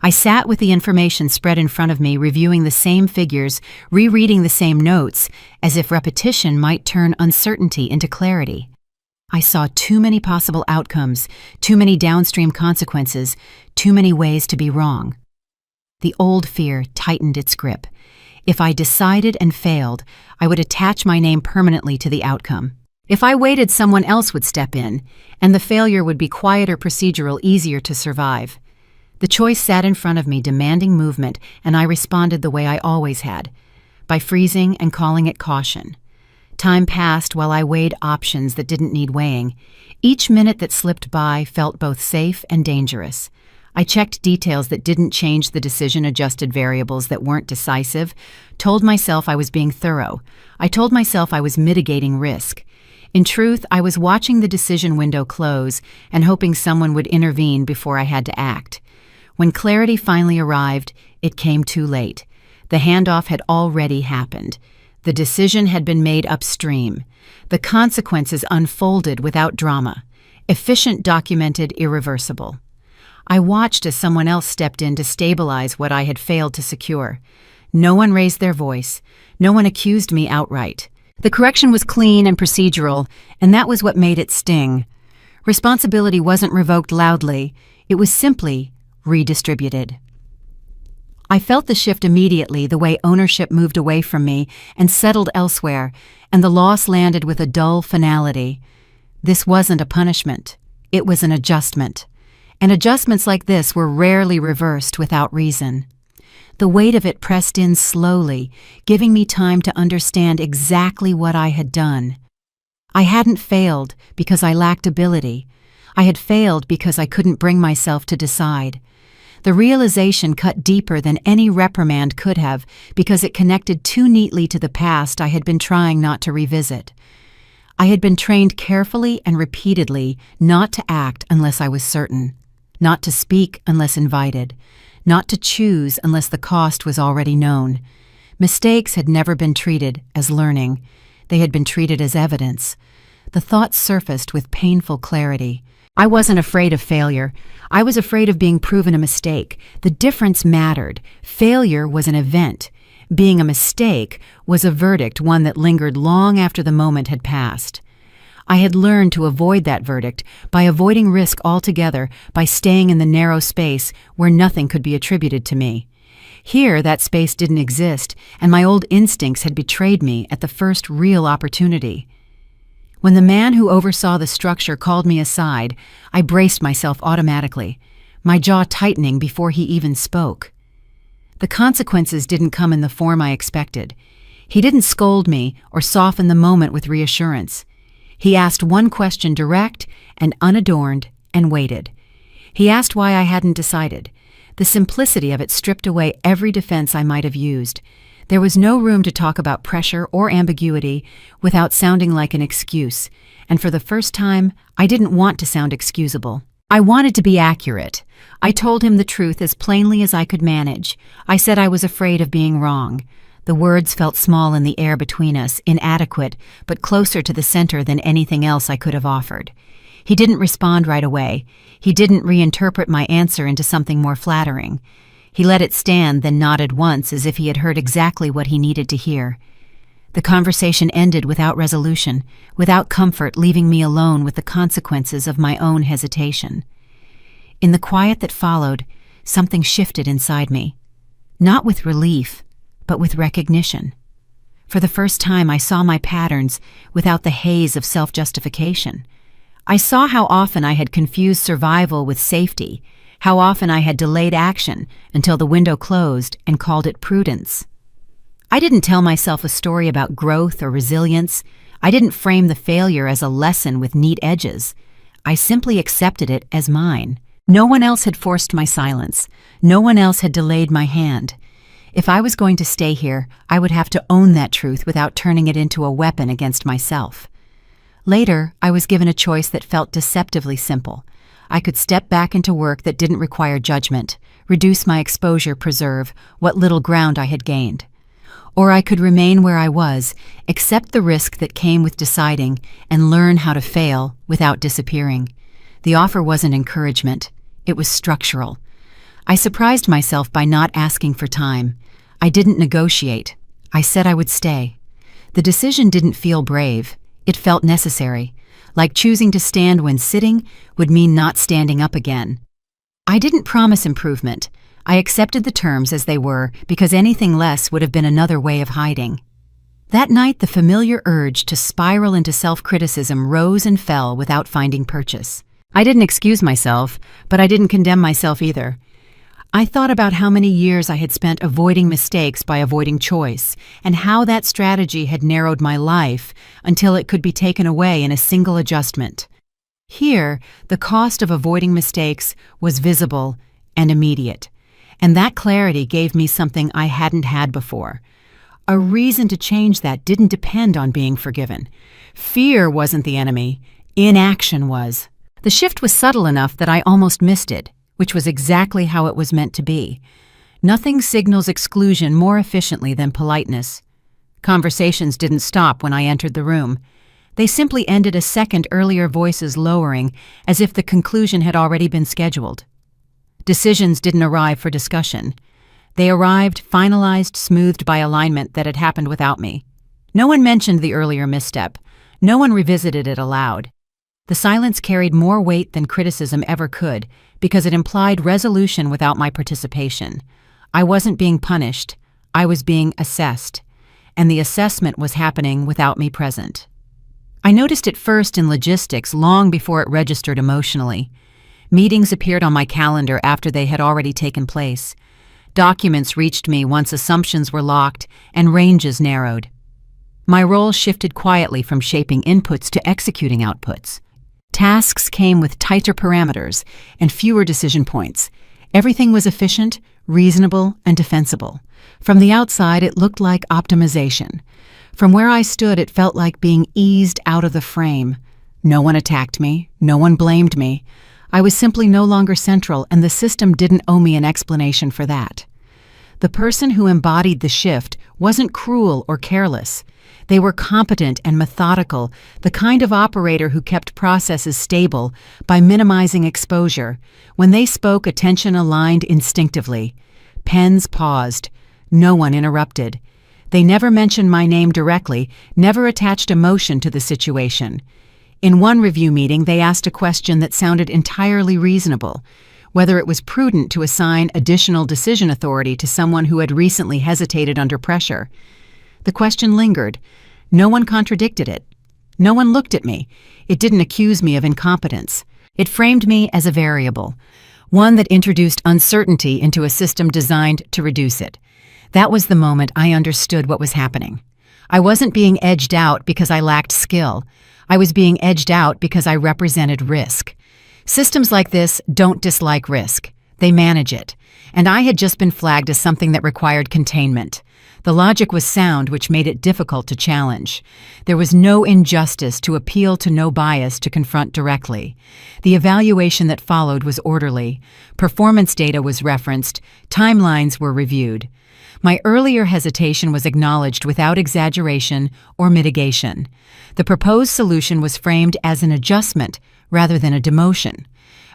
I sat with the information spread in front of me, reviewing the same figures, rereading the same notes, as if repetition might turn uncertainty into clarity. I saw too many possible outcomes, too many downstream consequences, too many ways to be wrong. The old fear tightened its grip. If I decided and failed, I would attach my name permanently to the outcome. If I waited, someone else would step in, and the failure would be quieter, procedural, easier to survive. The choice sat in front of me, demanding movement, and I responded the way I always had, by freezing and calling it caution. Time passed while I weighed options that didn't need weighing. Each minute that slipped by felt both safe and dangerous. I checked details that didn't change the decision, adjusted variables that weren't decisive, told myself I was being thorough. I told myself I was mitigating risk. In truth, I was watching the decision window close and hoping someone would intervene before I had to act. When clarity finally arrived, it came too late. The handoff had already happened. The decision had been made upstream. The consequences unfolded without drama. Efficient, documented, irreversible. I watched as someone else stepped in to stabilize what I had failed to secure. No one raised their voice. No one accused me outright. The correction was clean and procedural, and that was what made it sting. Responsibility wasn't revoked loudly. It was simply redistributed. I felt the shift immediately, the way ownership moved away from me and settled elsewhere, and the loss landed with a dull finality. This wasn't a punishment. It was an adjustment. And adjustments like this were rarely reversed without reason. The weight of it pressed in slowly, giving me time to understand exactly what I had done. I hadn't failed because I lacked ability. I had failed because I couldn't bring myself to decide. The realization cut deeper than any reprimand could have, because it connected too neatly to the past I had been trying not to revisit. I had been trained carefully and repeatedly not to act unless I was certain, not to speak unless invited, not to choose unless the cost was already known. Mistakes had never been treated as learning. They had been treated as evidence. The thoughts surfaced with painful clarity. I wasn't afraid of failure. I was afraid of being proven a mistake. The difference mattered. Failure was an event. Being a mistake was a verdict, one that lingered long after the moment had passed. I had learned to avoid that verdict by avoiding risk altogether, by staying in the narrow space where nothing could be attributed to me. Here, that space didn't exist, and my old instincts had betrayed me at the first real opportunity. When the man who oversaw the structure called me aside, I braced myself automatically, my jaw tightening before he even spoke. The consequences didn't come in the form I expected. He didn't scold me or soften the moment with reassurance. He asked one question, direct and unadorned, and waited. He asked why I hadn't decided. The simplicity of it stripped away every defense I might have used. There was no room to talk about pressure or ambiguity without sounding like an excuse, and for the first time, I didn't want to sound excusable. I wanted to be accurate. I told him the truth as plainly as I could manage. I said I was afraid of being wrong. The words felt small in the air between us, inadequate, but closer to the center than anything else I could have offered. He didn't respond right away. He didn't reinterpret my answer into something more flattering. He let it stand, then nodded once as if he had heard exactly what he needed to hear. The conversation ended without resolution, without comfort, leaving me alone with the consequences of my own hesitation. In the quiet that followed, something shifted inside me. Not with relief, but with recognition. For the first time, I saw my patterns without the haze of self-justification. I saw how often I had confused survival with safety, how often I had delayed action until the window closed and called it prudence. I didn't tell myself a story about growth or resilience. I didn't frame the failure as a lesson with neat edges. I simply accepted it as mine. No one else had forced my silence. No one else had delayed my hand. If I was going to stay here, I would have to own that truth without turning it into a weapon against myself. Later, I was given a choice that felt deceptively simple. I could step back into work that didn't require judgment, reduce my exposure, preserve what little ground I had gained. Or I could remain where I was, accept the risk that came with deciding, and learn how to fail without disappearing. The offer wasn't encouragement. It was structural. I surprised myself by not asking for time. I didn't negotiate. I said I would stay. The decision didn't feel brave. It felt necessary, like choosing to stand when sitting would mean not standing up again. I didn't promise improvement. I accepted the terms as they were because anything less would have been another way of hiding. That night, the familiar urge to spiral into self-criticism rose and fell without finding purchase. I didn't excuse myself, but I didn't condemn myself either. I thought about how many years I had spent avoiding mistakes by avoiding choice, and how that strategy had narrowed my life until it could be taken away in a single adjustment. Here, the cost of avoiding mistakes was visible and immediate, and that clarity gave me something I hadn't had before. A reason to change that didn't depend on being forgiven. Fear wasn't the enemy, inaction was. The shift was subtle enough that I almost missed it, which was exactly how it was meant to be. Nothing signals exclusion more efficiently than politeness. Conversations didn't stop when I entered the room. They simply ended a second earlier, voices lowering, as if the conclusion had already been scheduled. Decisions didn't arrive for discussion. They arrived, finalized, smoothed by alignment that had happened without me. No one mentioned the earlier misstep. No one revisited it aloud. The silence carried more weight than criticism ever could, because it implied resolution without my participation. I wasn't being punished. I was being assessed. And the assessment was happening without me present. I noticed it first in logistics long before it registered emotionally. Meetings appeared on my calendar after they had already taken place. Documents reached me once assumptions were locked and ranges narrowed. My role shifted quietly from shaping inputs to executing outputs. Tasks came with tighter parameters and fewer decision points. Everything was efficient, reasonable, and defensible. From the outside, it looked like optimization. From where I stood, it felt like being eased out of the frame. No one attacked me. No one blamed me. I was simply no longer central, and the system didn't owe me an explanation for that. The person who embodied the shift wasn't cruel or careless. They were competent and methodical, the kind of operator who kept processes stable by minimizing exposure. When they spoke, attention aligned instinctively. Pens paused. No one interrupted. They never mentioned my name directly, never attached emotion to the situation. In one review meeting, they asked a question that sounded entirely reasonable: whether it was prudent to assign additional decision authority to someone who had recently hesitated under pressure. The question lingered. No one contradicted it. No one looked at me. It didn't accuse me of incompetence. It framed me as a variable, one that introduced uncertainty into a system designed to reduce it. That was the moment I understood what was happening. I wasn't being edged out because I lacked skill. I was being edged out because I represented risk. Systems like this don't dislike risk. They manage it. And I had just been flagged as something that required containment. The logic was sound, which made it difficult to challenge. There was no injustice to appeal to, no bias to confront directly. The evaluation that followed was orderly. Performance data was referenced. Timelines were reviewed. My earlier hesitation was acknowledged without exaggeration or mitigation. The proposed solution was framed as an adjustment rather than a demotion.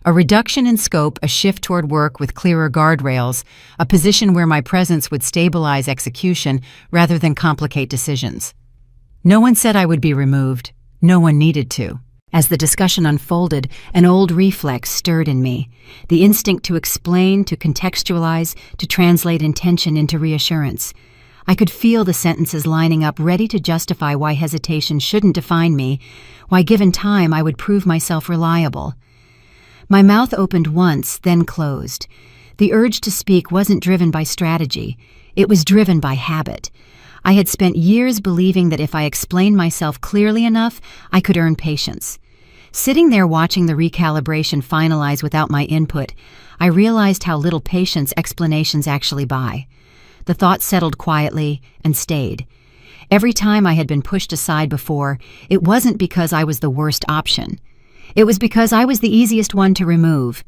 A reduction in scope, a shift toward work with clearer guardrails, a position where my presence would stabilize execution rather than complicate decisions. No one said I would be removed. No one needed to. As the discussion unfolded, an old reflex stirred in me, the instinct to explain, to contextualize, to translate intention into reassurance. I could feel the sentences lining up, ready to justify why hesitation shouldn't define me, why given time I would prove myself reliable. My mouth opened once, then closed. The urge to speak wasn't driven by strategy. It was driven by habit. I had spent years believing that if I explained myself clearly enough, I could earn patience. Sitting there watching the recalibration finalize without my input, I realized how little patience explanations actually buy. The thought settled quietly and stayed. Every time I had been pushed aside before, it wasn't because I was the worst option. It was because I was the easiest one to remove.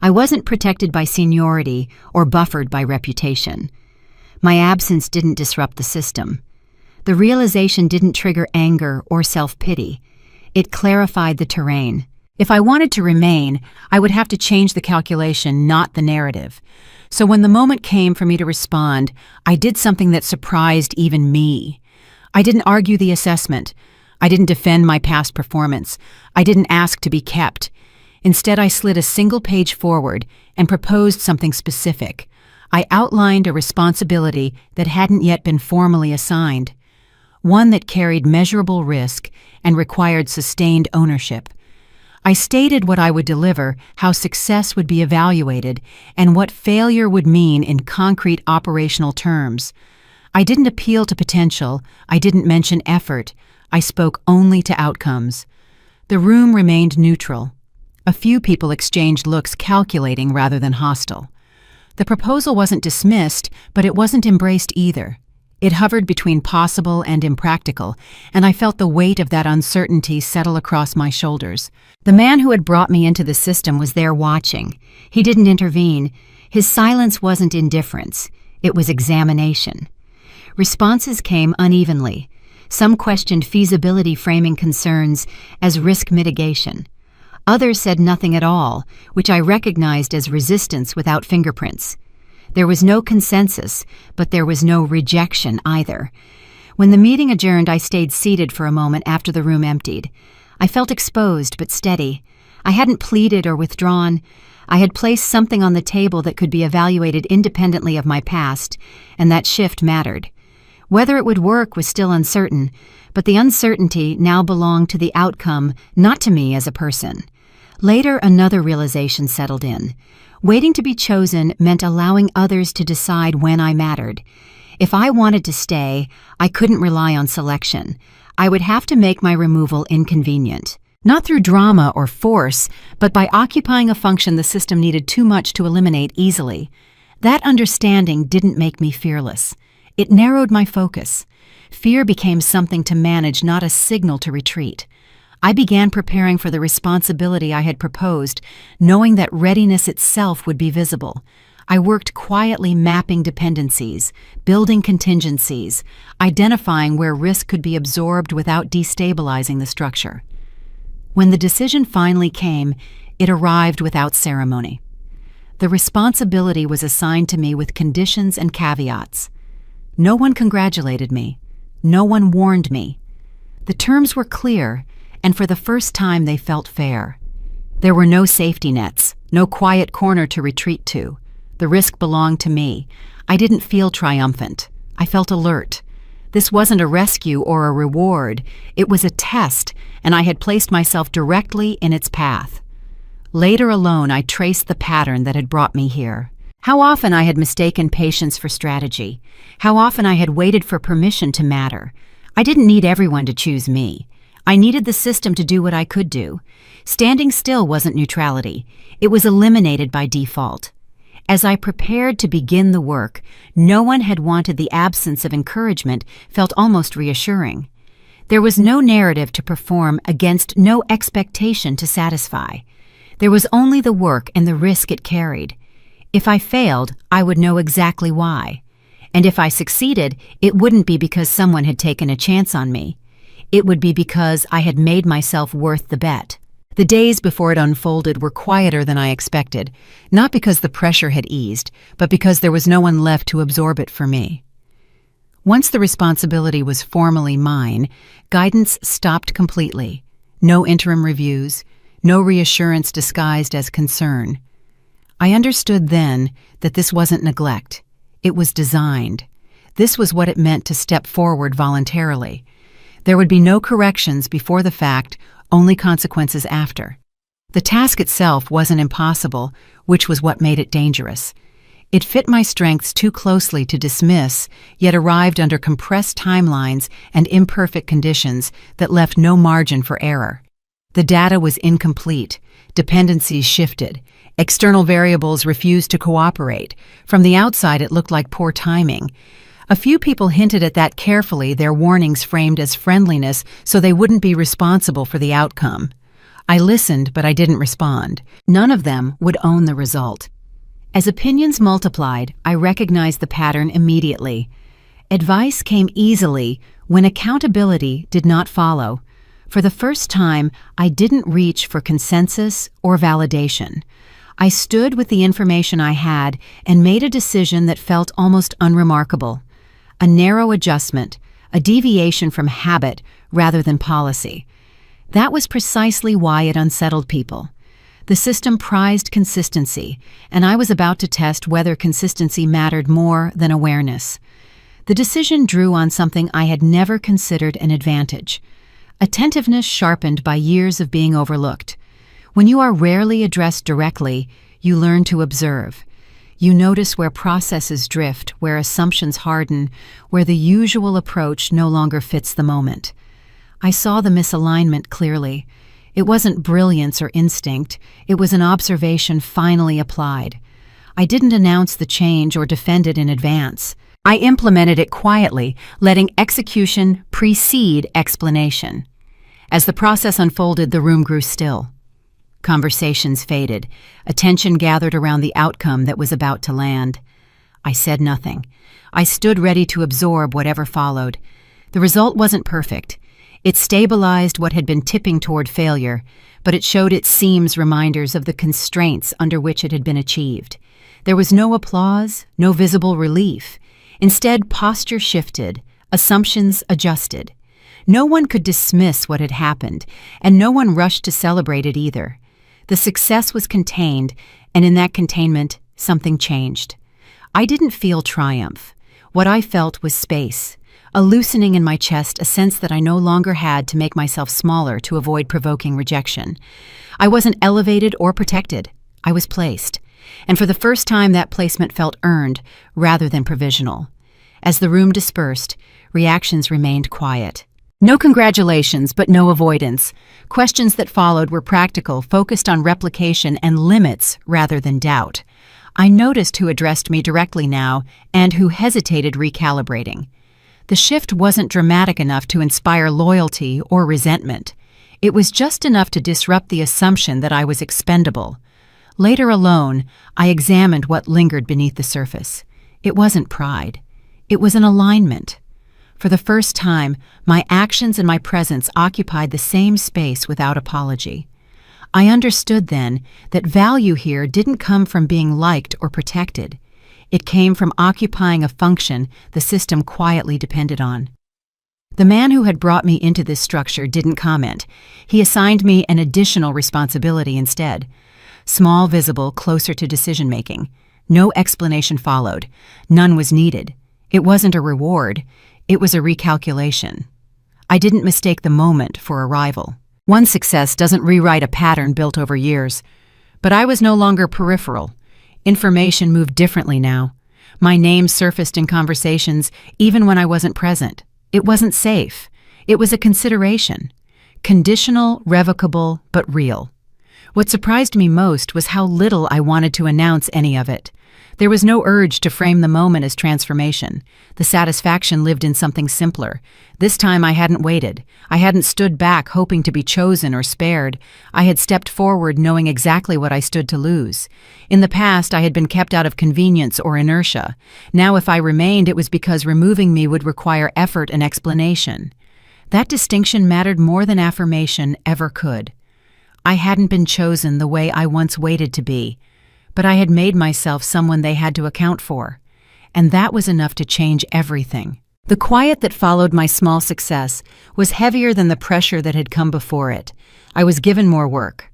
I wasn't protected by seniority or buffered by reputation. My absence didn't disrupt the system. The realization didn't trigger anger or self-pity. It clarified the terrain. If I wanted to remain, I would have to change the calculation, not the narrative. So when the moment came for me to respond, I did something that surprised even me. I didn't argue the assessment. I didn't defend my past performance. I didn't ask to be kept. Instead, I slid a single page forward and proposed something specific. I outlined a responsibility that hadn't yet been formally assigned, one that carried measurable risk and required sustained ownership. I stated what I would deliver, how success would be evaluated, and what failure would mean in concrete operational terms. I didn't appeal to potential. I didn't mention effort. I spoke only to outcomes. The room remained neutral. A few people exchanged looks, calculating rather than hostile. The proposal wasn't dismissed, but it wasn't embraced either. It hovered between possible and impractical, and I felt the weight of that uncertainty settle across my shoulders. The man who had brought me into the system was there watching. He didn't intervene. His silence wasn't indifference. It was examination. Responses came unevenly. Some questioned feasibility, framing concerns as risk mitigation. Others said nothing at all, which I recognized as resistance without fingerprints. There was no consensus, but there was no rejection either. When the meeting adjourned, I stayed seated for a moment after the room emptied. I felt exposed but steady. I hadn't pleaded or withdrawn. I had placed something on the table that could be evaluated independently of my past, and that shift mattered. Whether it would work was still uncertain, but the uncertainty now belonged to the outcome, not to me as a person. Later, another realization settled in. Waiting to be chosen meant allowing others to decide when I mattered. If I wanted to stay, I couldn't rely on selection. I would have to make my removal inconvenient. Not through drama or force, but by occupying a function the system needed too much to eliminate easily. That understanding didn't make me fearless. It narrowed my focus. Fear became something to manage, not a signal to retreat. I began preparing for the responsibility I had proposed, knowing that readiness itself would be visible. I worked quietly, mapping dependencies, building contingencies, identifying where risk could be absorbed without destabilizing the structure. When the decision finally came, it arrived without ceremony. The responsibility was assigned to me with conditions and caveats. No one congratulated me. No one warned me. The terms were clear, and for the first time they felt fair. There were no safety nets, no quiet corner to retreat to. The risk belonged to me. I didn't feel triumphant. I felt alert. This wasn't a rescue or a reward. It was a test, and I had placed myself directly in its path. Later alone, I traced the pattern that had brought me here. How often I had mistaken patience for strategy. How often I had waited for permission to matter. I didn't need everyone to choose me. I needed the system to do what I could do. Standing still wasn't neutrality. It was eliminated by default. As I prepared to begin the work, no one had wanted. The absence of encouragement felt almost reassuring. There was no narrative to perform against, no expectation to satisfy. There was only the work and the risk it carried. If I failed, I would know exactly why. And if I succeeded, it wouldn't be because someone had taken a chance on me. It would be because I had made myself worth the bet. The days before it unfolded were quieter than I expected, not because the pressure had eased, but because there was no one left to absorb it for me. Once the responsibility was formally mine, guidance stopped completely. No interim reviews, no reassurance disguised as concern. I understood then that this wasn't neglect. It was designed. This was what it meant to step forward voluntarily. There would be no corrections before the fact, only consequences after. The task itself wasn't impossible, which was what made it dangerous. It fit my strengths too closely to dismiss, yet arrived under compressed timelines and imperfect conditions that left no margin for error. The data was incomplete, dependencies shifted, external variables refused to cooperate. From the outside, it looked like poor timing. A few people hinted at that carefully, their warnings framed as friendliness so they wouldn't be responsible for the outcome. I listened, but I didn't respond. None of them would own the result. As opinions multiplied, I recognized the pattern immediately. Advice came easily when accountability did not follow. For the first time, I didn't reach for consensus or validation. I stood with the information I had and made a decision that felt almost unremarkable. A narrow adjustment, a deviation from habit rather than policy. That was precisely why it unsettled people. The system prized consistency, and I was about to test whether consistency mattered more than awareness. The decision drew on something I had never considered an advantage. Attentiveness sharpened by years of being overlooked. When you are rarely addressed directly, you learn to observe. You notice where processes drift, where assumptions harden, where the usual approach no longer fits the moment. I saw the misalignment clearly. It wasn't brilliance or instinct, it was an observation finally applied. I didn't announce the change or defend it in advance. I implemented it quietly, letting execution precede explanation. As the process unfolded, the room grew still. Conversations faded. Attention gathered around the outcome that was about to land. I said nothing. I stood ready to absorb whatever followed. The result wasn't perfect. It stabilized what had been tipping toward failure, but it showed its seams reminders of the constraints under which it had been achieved. There was no applause, no visible relief. Instead, posture shifted, assumptions adjusted. No one could dismiss what had happened, and no one rushed to celebrate it either. The success was contained, and in that containment, something changed. I didn't feel triumph. What I felt was space. A loosening in my chest, a sense that I no longer had to make myself smaller to avoid provoking rejection. I wasn't elevated or protected. I was placed. And for the first time, that placement felt earned rather than provisional. As the room dispersed, reactions remained quiet. No congratulations, but no avoidance. Questions that followed were practical, focused on replication and limits rather than doubt. I noticed who addressed me directly now and who hesitated recalibrating. The shift wasn't dramatic enough to inspire loyalty or resentment. It was just enough to disrupt the assumption that I was expendable. Later alone, I examined what lingered beneath the surface. It wasn't pride. It was an alignment. For the first time, my actions and my presence occupied the same space without apology. I understood then that value here didn't come from being liked or protected. It came from occupying a function the system quietly depended on. The man who had brought me into this structure didn't comment. He assigned me an additional responsibility instead. Small, visible, closer to decision-making. No explanation followed. None was needed. It wasn't a reward. It was a recalculation. I didn't mistake the moment for arrival. One success doesn't rewrite a pattern built over years. But I was no longer peripheral. Information moved differently now. My name surfaced in conversations even when I wasn't present. It wasn't safe. It was a consideration. Conditional, revocable, but real. What surprised me most was how little I wanted to announce any of it. There was no urge to frame the moment as transformation. The satisfaction lived in something simpler. This time I hadn't waited. I hadn't stood back hoping to be chosen or spared. I had stepped forward knowing exactly what I stood to lose. In the past, I had been kept out of convenience or inertia. Now if I remained, it was because removing me would require effort and explanation. That distinction mattered more than affirmation ever could. I hadn't been chosen the way I once waited to be. But I had made myself someone they had to account for, and that was enough to change everything. The quiet that followed my small success was heavier than the pressure that had come before it. I was given more work.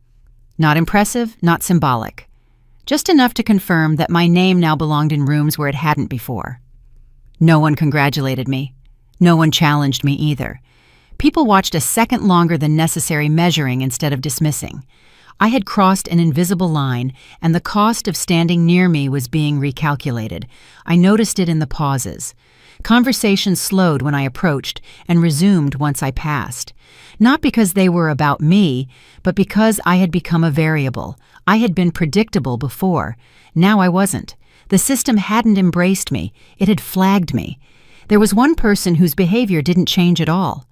Not impressive, not symbolic. Just enough to confirm that my name now belonged in rooms where it hadn't before. No one congratulated me. No one challenged me either. People watched a second longer than necessary, measuring instead of dismissing. I had crossed an invisible line, and the cost of standing near me was being recalculated. I noticed it in the pauses. Conversations slowed when I approached and resumed once I passed. Not because they were about me, but because I had become a variable. I had been predictable before. Now I wasn't. The system hadn't embraced me. It had flagged me. There was one person whose behavior didn't change at all.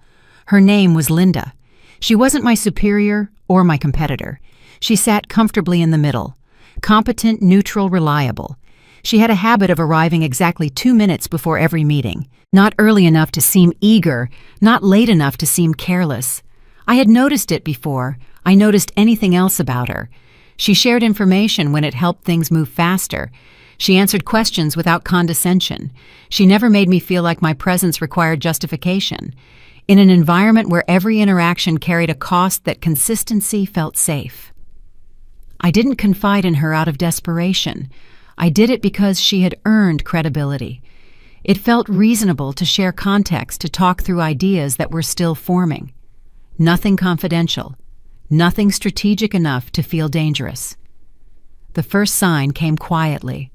Her name was Linda. She wasn't my superior or my competitor. She sat comfortably in the middle. Competent, neutral, reliable. She had a habit of arriving exactly 2 minutes before every meeting. Not early enough to seem eager, not late enough to seem careless. I had noticed it before. I noticed anything else about her. She shared information when it helped things move faster. She answered questions without condescension. She never made me feel like my presence required justification. In an environment where every interaction carried a cost, that consistency felt safe. I didn't confide in her out of desperation. I did it because she had earned credibility. It felt reasonable to share context, to talk through ideas that were still forming. Nothing confidential. Nothing strategic enough to feel dangerous. The first sign came quietly.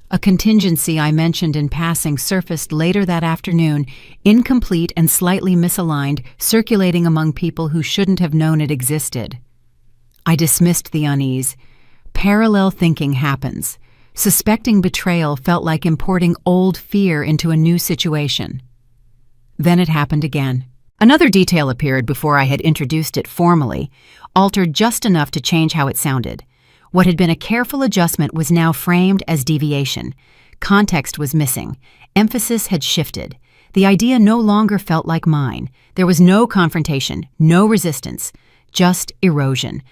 A contingency I mentioned in passing surfaced later that afternoon, incomplete and slightly misaligned, circulating among people who shouldn't have known it existed. I dismissed the unease. Parallel thinking happens. Suspecting betrayal felt like importing old fear into a new situation. Then it happened again. Another detail appeared before I had introduced it formally, altered just enough to change how it sounded. What had been a careful adjustment was now framed as deviation. Context was missing. Emphasis had shifted. The idea no longer felt like mine. There was no confrontation, no resistance, just erosion.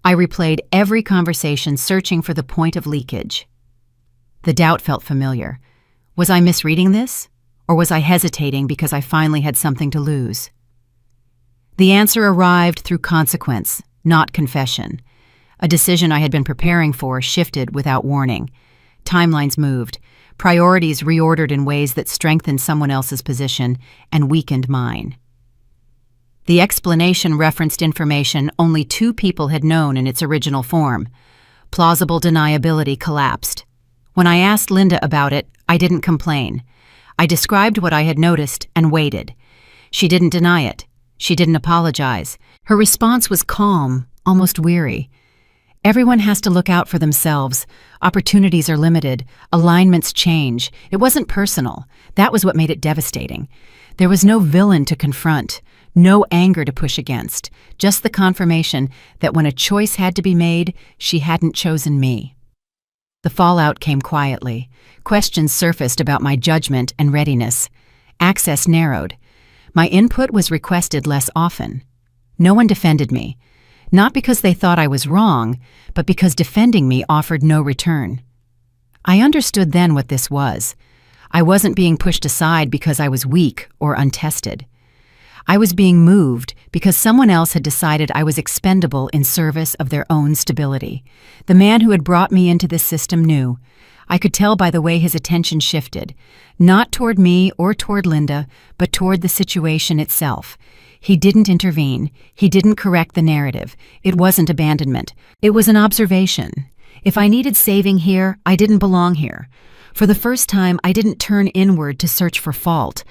I replayed every conversation, searching for the point of leakage. The doubt felt familiar. Was I misreading this? Or was I hesitating because I finally had something to lose? The answer arrived through consequence, not confession. A decision I had been preparing for shifted without warning. Timelines moved. Priorities reordered in ways that strengthened someone else's position and weakened mine. The explanation referenced information only 2 people had known in its original form. Plausible deniability collapsed. When I asked Linda about it, I didn't complain. I described what I had noticed and waited. She didn't deny it. She didn't apologize. Her response was calm, almost weary. Everyone has to look out for themselves. Opportunities are limited. Alignments change. It wasn't personal. That was what made it devastating. There was no villain to confront, no anger to push against, just the confirmation that when a choice had to be made, she hadn't chosen me. The fallout came quietly. Questions surfaced about my judgment and readiness. Access narrowed. My input was requested less often. No one defended me. Not because they thought I was wrong, but because defending me offered no return. I understood then what this was. I wasn't being pushed aside because I was weak or untested. I was being moved because someone else had decided I was expendable in service of their own stability. The man who had brought me into this system knew. I could tell by the way his attention shifted, not toward me or toward Linda, but toward the situation itself. He didn't intervene. He didn't correct the narrative. It wasn't abandonment. It was an observation. If I needed saving here, I didn't belong here. For the first time, I didn't turn inward to search for fault.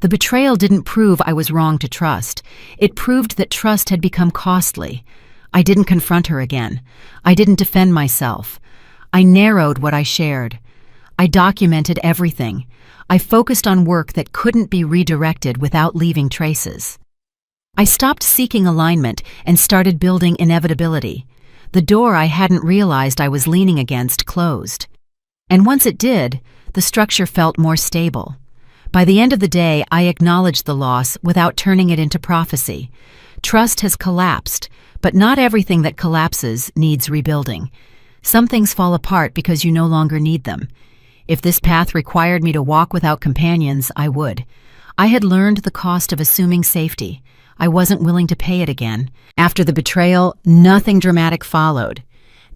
The betrayal didn't prove I was wrong to trust. It proved that trust had become costly. I didn't confront her again. I didn't defend myself. I narrowed what I shared. I documented everything. I focused on work that couldn't be redirected without leaving traces. I stopped seeking alignment and started building inevitability. The door I hadn't realized I was leaning against closed. And once it did, the structure felt more stable. By the end of the day, I acknowledged the loss without turning it into prophecy. Trust has collapsed, but not everything that collapses needs rebuilding. Some things fall apart because you no longer need them. If this path required me to walk without companions, I would. I had learned the cost of assuming safety. I wasn't willing to pay it again. After the betrayal, nothing dramatic followed.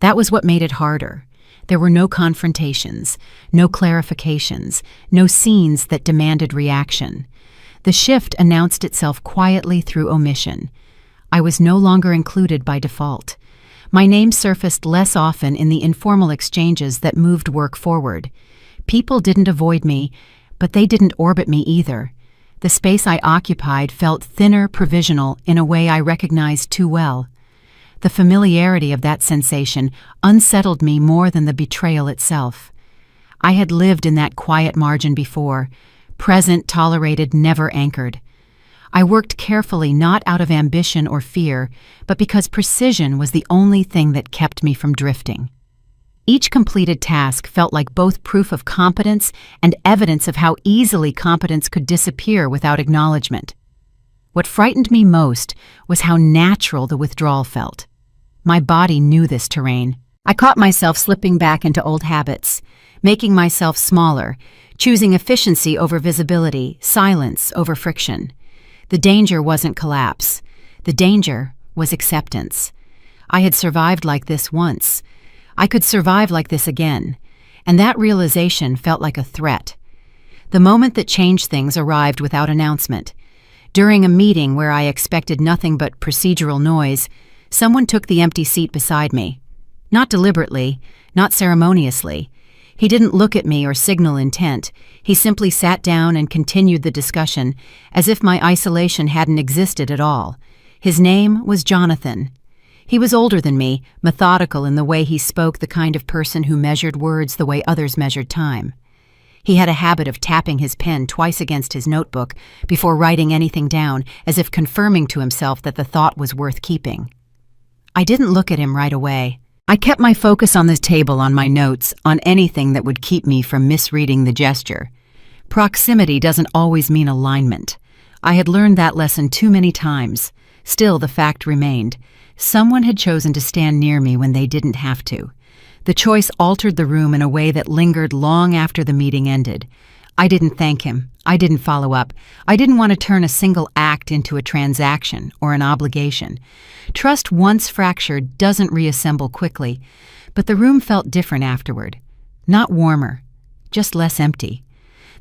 That was what made it harder. There were no confrontations, no clarifications, no scenes that demanded reaction. The shift announced itself quietly through omission. I was no longer included by default. My name surfaced less often in the informal exchanges that moved work forward. People didn't avoid me, but they didn't orbit me either. The space I occupied felt thinner, provisional, in a way I recognized too well. The familiarity of that sensation unsettled me more than the betrayal itself. I had lived in that quiet margin before, present, tolerated, never anchored. I worked carefully not out of ambition or fear, but because precision was the only thing that kept me from drifting. Each completed task felt like both proof of competence and evidence of how easily competence could disappear without acknowledgement. What frightened me most was how natural the withdrawal felt. My body knew this terrain. I caught myself slipping back into old habits, making myself smaller, choosing efficiency over visibility, silence over friction. The danger wasn't collapse. The danger was acceptance. I had survived like this once. I could survive like this again, and that realization felt like a threat. The moment that changed things arrived without announcement. During a meeting where I expected nothing but procedural noise, someone took the empty seat beside me. Not deliberately, not ceremoniously. He didn't look at me or signal intent. He simply sat down and continued the discussion, as if my isolation hadn't existed at all. His name was Jonathan. He was older than me, methodical in the way he spoke, the kind of person who measured words the way others measured time. He had a habit of tapping his pen twice against his notebook before writing anything down, as if confirming to himself that the thought was worth keeping. I didn't look at him right away. I kept my focus on the table, on my notes, on anything that would keep me from misreading the gesture. Proximity doesn't always mean alignment. I had learned that lesson too many times. Still, the fact remained. Someone had chosen to stand near me when they didn't have to. The choice altered the room in a way that lingered long after the meeting ended. I didn't thank him. I didn't follow up. I didn't want to turn a single act into a transaction or an obligation. Trust once fractured doesn't reassemble quickly, but the room felt different afterward. Not warmer, just less empty.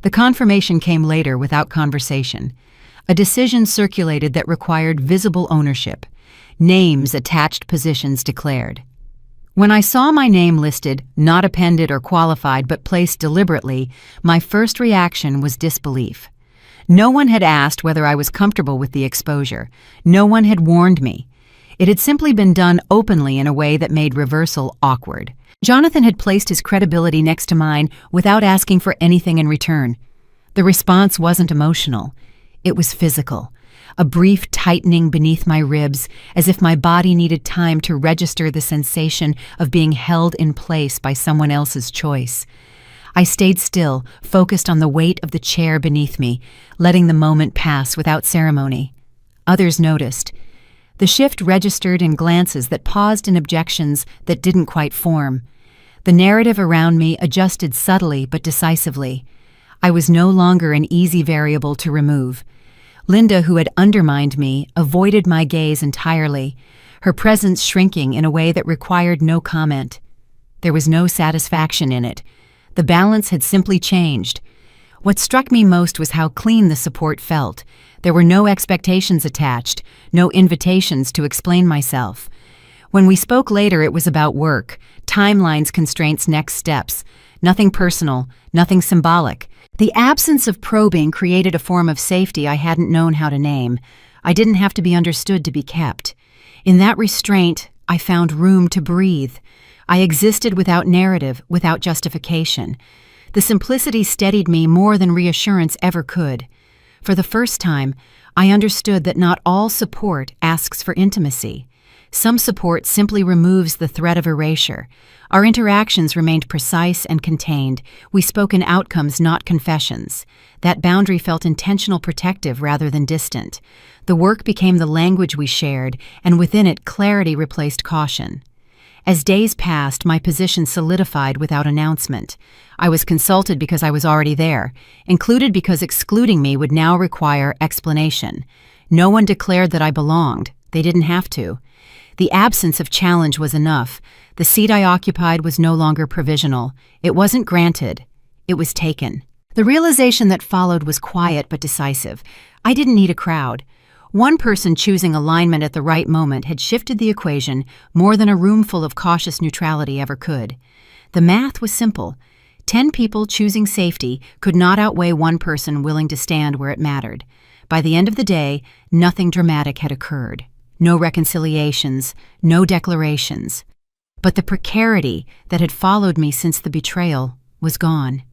The confirmation came later without conversation. A decision circulated that required visible ownership. Names attached, positions declared. When I saw my name listed, not appended or qualified but placed deliberately, my first reaction was disbelief. No one had asked whether I was comfortable with the exposure. No one had warned me. It had simply been done openly in a way that made reversal awkward. Jonathan had placed his credibility next to mine without asking for anything in return. The response wasn't emotional. It was physical. A brief tightening beneath my ribs, as if my body needed time to register the sensation of being held in place by someone else's choice. I stayed still, focused on the weight of the chair beneath me, letting the moment pass without ceremony. Others noticed. The shift registered in glances that paused in objections that didn't quite form. The narrative around me adjusted subtly but decisively. I was no longer an easy variable to remove. Linda, who had undermined me, avoided my gaze entirely, her presence shrinking in a way that required no comment. There was no satisfaction in it. The balance had simply changed. What struck me most was how clean the support felt. There were no expectations attached, no invitations to explain myself. When we spoke later, it was about work, timelines, constraints, next steps. Nothing personal, nothing symbolic. The absence of probing created a form of safety I hadn't known how to name. I didn't have to be understood to be kept. In that restraint, I found room to breathe. I existed without narrative, without justification. The simplicity steadied me more than reassurance ever could. For the first time, I understood that not all support asks for intimacy. Some support simply removes the threat of erasure. Our interactions remained precise and contained. We spoke in outcomes, not confessions. That boundary felt intentional, protective rather than distant. The work became the language we shared, and within it, clarity replaced caution. As days passed, my position solidified without announcement. I was consulted because I was already there, included because excluding me would now require explanation. No one declared that I belonged. They didn't have to. The absence of challenge was enough. The seat I occupied was no longer provisional. It wasn't granted. It was taken. The realization that followed was quiet but decisive. I didn't need a crowd. One person choosing alignment at the right moment had shifted the equation more than a room full of cautious neutrality ever could. The math was simple. 10 people choosing safety could not outweigh one person willing to stand where it mattered. By the end of the day, nothing dramatic had occurred. No reconciliations, no declarations. But the precarity that had followed me since the betrayal was gone.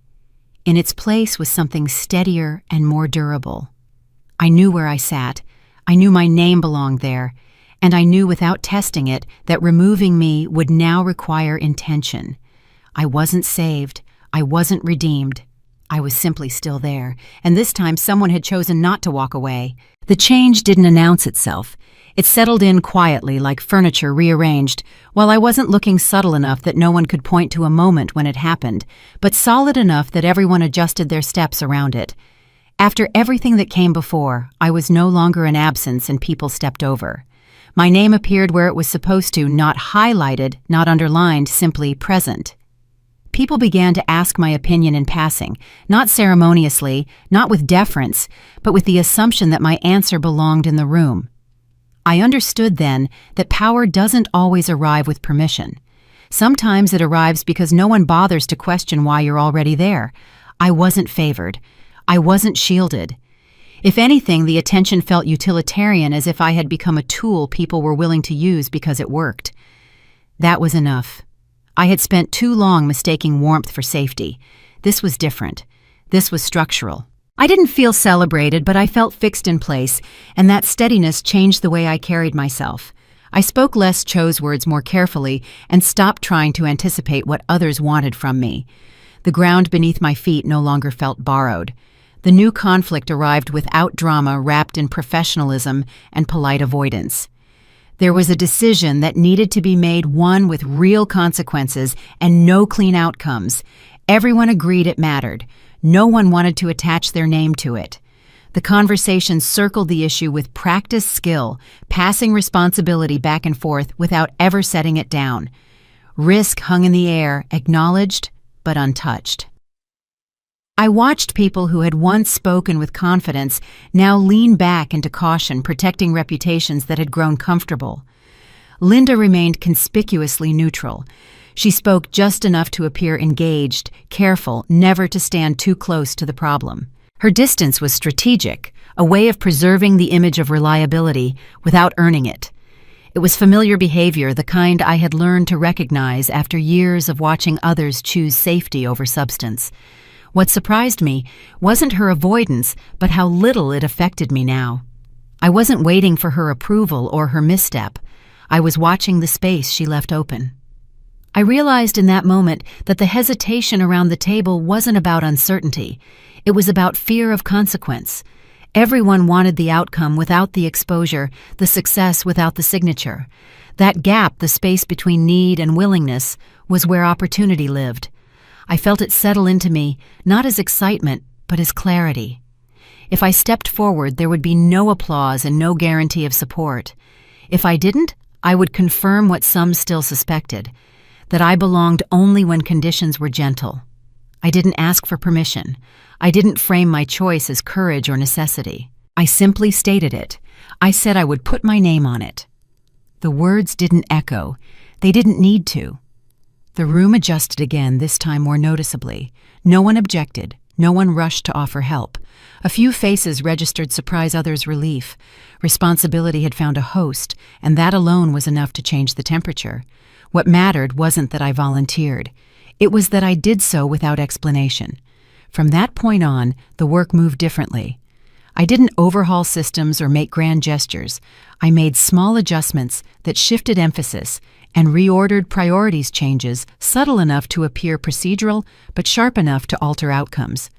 In its place was something steadier and more durable. I knew where I sat. I knew my name belonged there. And I knew without testing it that removing me would now require intention. I wasn't saved. I wasn't redeemed. I was simply still there, and this time someone had chosen not to walk away. The change didn't announce itself. It settled in quietly like furniture rearranged, while I wasn't looking subtle enough that no one could point to a moment when it happened, but solid enough that everyone adjusted their steps around it. After everything that came before, I was no longer an absence and people stepped over. My name appeared where it was supposed to, not highlighted, not underlined, simply present. People began to ask my opinion in passing, not ceremoniously, not with deference, but with the assumption that my answer belonged in the room. I understood then that power doesn't always arrive with permission. Sometimes it arrives because no one bothers to question why you're already there. I wasn't favored. I wasn't shielded. If anything, the attention felt utilitarian, as if I had become a tool people were willing to use because it worked. That was enough. I had spent too long mistaking warmth for safety. This was different. This was structural. I didn't feel celebrated, but I felt fixed in place, and that steadiness changed the way I carried myself. I spoke less, chose words more carefully, and stopped trying to anticipate what others wanted from me. The ground beneath my feet no longer felt borrowed. The new conflict arrived without drama, wrapped in professionalism and polite avoidance. There was a decision that needed to be made, one with real consequences and no clean outcomes. Everyone agreed it mattered. No one wanted to attach their name to it. The conversation circled the issue with practiced skill, passing responsibility back and forth without ever setting it down. Risk hung in the air, acknowledged but untouched. I watched people who had once spoken with confidence now lean back into caution, protecting reputations that had grown comfortable. Linda remained conspicuously neutral. She spoke just enough to appear engaged, careful, never to stand too close to the problem. Her distance was strategic, a way of preserving the image of reliability without earning it. It was familiar behavior, the kind I had learned to recognize after years of watching others choose safety over substance. What surprised me wasn't her avoidance, but how little it affected me now. I wasn't waiting for her approval or her misstep. I was watching the space she left open. I realized in that moment that the hesitation around the table wasn't about uncertainty. It was about fear of consequence. Everyone wanted the outcome without the exposure, the success without the signature. That gap, the space between need and willingness, was where opportunity lived. I felt it settle into me, not as excitement, but as clarity. If I stepped forward, there would be no applause and no guarantee of support. If I didn't, I would confirm what some still suspected, that I belonged only when conditions were gentle. I didn't ask for permission. I didn't frame my choice as courage or necessity. I simply stated it. I said I would put my name on it. The words didn't echo. They didn't need to. The room adjusted again, this time more noticeably. No one objected. No one rushed to offer help. A few faces registered surprise, others relief. Responsibility had found a host, and that alone was enough to change the temperature. What mattered wasn't that I volunteered. It was that I did so without explanation. From that point on, the work moved differently. I didn't overhaul systems or make grand gestures. I made small adjustments that shifted emphasis and reordered priorities, changes subtle enough to appear procedural but sharp enough to alter outcomes.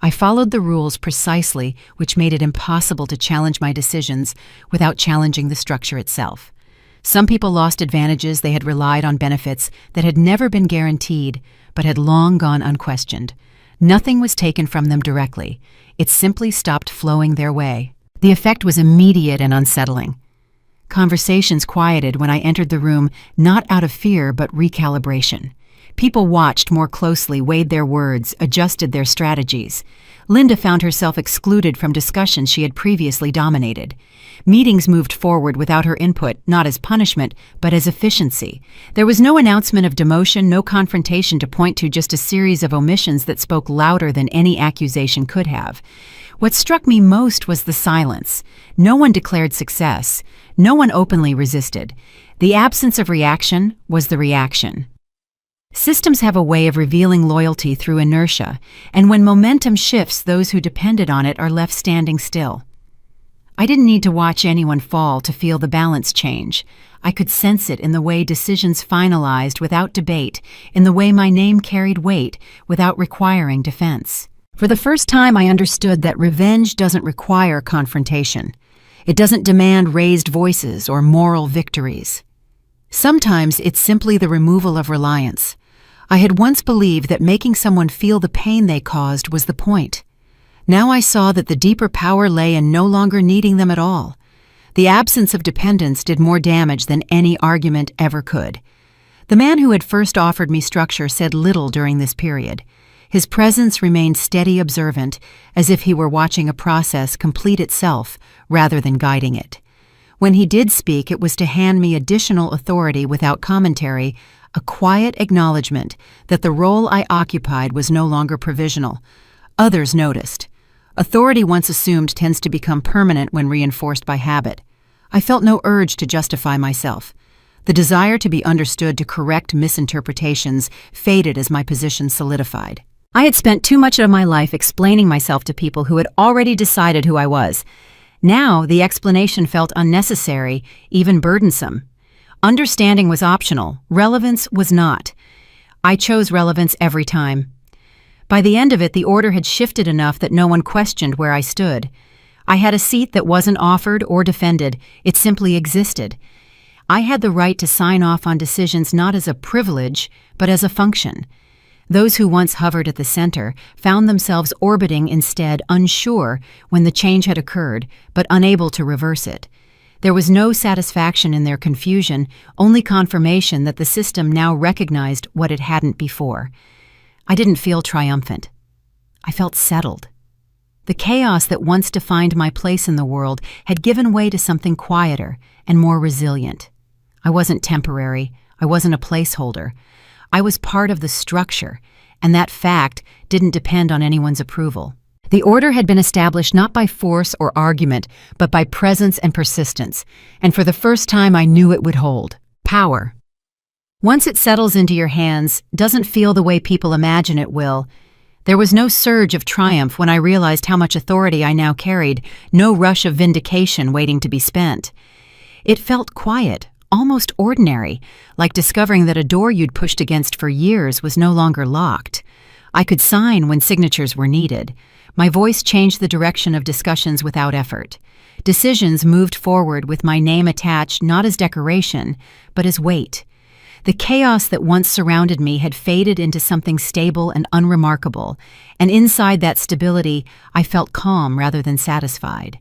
I followed the rules precisely, which made it impossible to challenge my decisions without challenging the structure itself. Some people lost advantages. They had relied on benefits that had never been guaranteed but had long gone unquestioned. Nothing was taken from them directly. It simply stopped flowing their way. The effect was immediate and unsettling. Conversations quieted when I entered the room, not out of fear but recalibration. People watched more closely, weighed their words, adjusted their strategies. Linda found herself excluded from discussions she had previously dominated. Meetings moved forward without her input, not as punishment, but as efficiency. There was no announcement of demotion, no confrontation to point to, just a series of omissions that spoke louder than any accusation could have. What struck me most was the silence. No one declared success. No one openly resisted. The absence of reaction was the reaction. Systems have a way of revealing loyalty through inertia, and when momentum shifts, those who depended on it are left standing still. I didn't need to watch anyone fall to feel the balance change. I could sense it in the way decisions finalized without debate, in the way my name carried weight without requiring defense. For the first time, I understood that revenge doesn't require confrontation. It doesn't demand raised voices or moral victories. Sometimes it's simply the removal of reliance. I had once believed that making someone feel the pain they caused was the point. Now I saw that the deeper power lay in no longer needing them at all. The absence of dependence did more damage than any argument ever could. The man who had first offered me structure said little during this period. His presence remained steady, observant, as if he were watching a process complete itself rather than guiding it. When he did speak, it was to hand me additional authority without commentary, a quiet acknowledgement that the role I occupied was no longer provisional. Others noticed. Authority once assumed tends to become permanent when reinforced by habit. I felt no urge to justify myself. The desire to be understood, to correct misinterpretations, faded as my position solidified. I had spent too much of my life explaining myself to people who had already decided who I was. Now, the explanation felt unnecessary, even burdensome. Understanding was optional. Relevance was not. I chose relevance every time. By the end of it, the order had shifted enough that no one questioned where I stood. I had a seat that wasn't offered or defended. It simply existed. I had the right to sign off on decisions not as a privilege, but as a function. Those who once hovered at the center found themselves orbiting instead, unsure when the change had occurred, but unable to reverse it. There was no satisfaction in their confusion, only confirmation that the system now recognized what it hadn't before. I didn't feel triumphant. I felt settled. The chaos that once defined my place in the world had given way to something quieter and more resilient. I wasn't temporary. I wasn't a placeholder. I was part of the structure, and that fact didn't depend on anyone's approval. The order had been established not by force or argument, but by presence and persistence, and for the first time I knew it would hold. Power. Once it settles into your hands, doesn't feel the way people imagine it will. There was no surge of triumph when I realized how much authority I now carried, no rush of vindication waiting to be spent. It felt quiet, almost ordinary, like discovering that a door you'd pushed against for years was no longer locked. I could sign when signatures were needed. My voice changed the direction of discussions without effort. Decisions moved forward with my name attached not as decoration, but as weight. The chaos that once surrounded me had faded into something stable and unremarkable, and inside that stability, I felt calm rather than satisfied.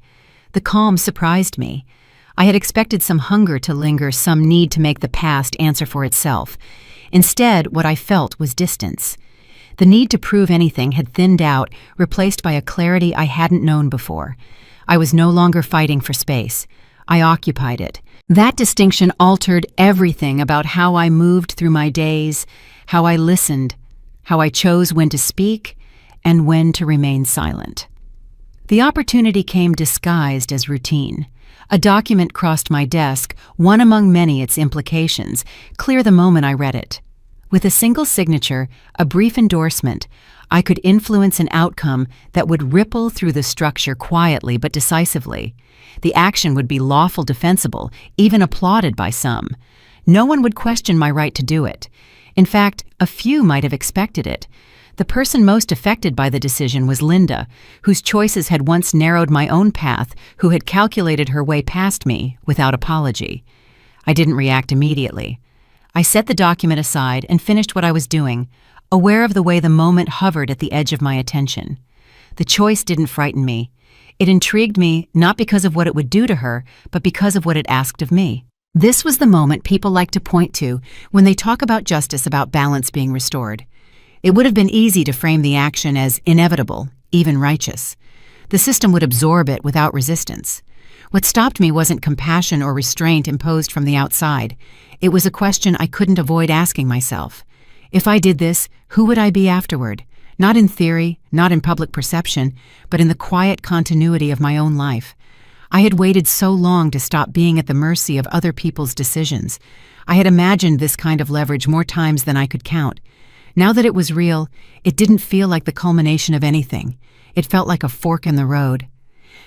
The calm surprised me. I had expected some hunger to linger, some need to make the past answer for itself. Instead, what I felt was distance. The need to prove anything had thinned out, replaced by a clarity I hadn't known before. I was no longer fighting for space. I occupied it. That distinction altered everything about how I moved through my days, how I listened, how I chose when to speak, and when to remain silent. The opportunity came disguised as routine. A document crossed my desk, one among many its implications, clear the moment I read it. With a single signature, a brief endorsement, I could influence an outcome that would ripple through the structure quietly but decisively. The action would be lawful, defensible, even applauded by some. No one would question my right to do it. In fact, a few might have expected it. The person most affected by the decision was Linda, whose choices had once narrowed my own path, who had calculated her way past me without apology. I didn't react immediately. I set the document aside and finished what I was doing, aware of the way the moment hovered at the edge of my attention. The choice didn't frighten me. It intrigued me not because of what it would do to her, but because of what it asked of me. This was the moment people like to point to when they talk about justice, about balance being restored. It would have been easy to frame the action as inevitable, even righteous. The system would absorb it without resistance. What stopped me wasn't compassion or restraint imposed from the outside. It was a question I couldn't avoid asking myself. If I did this, who would I be afterward? Not in theory, not in public perception, but in the quiet continuity of my own life. I had waited so long to stop being at the mercy of other people's decisions. I had imagined this kind of leverage more times than I could count. Now that it was real, it didn't feel like the culmination of anything. It felt like a fork in the road.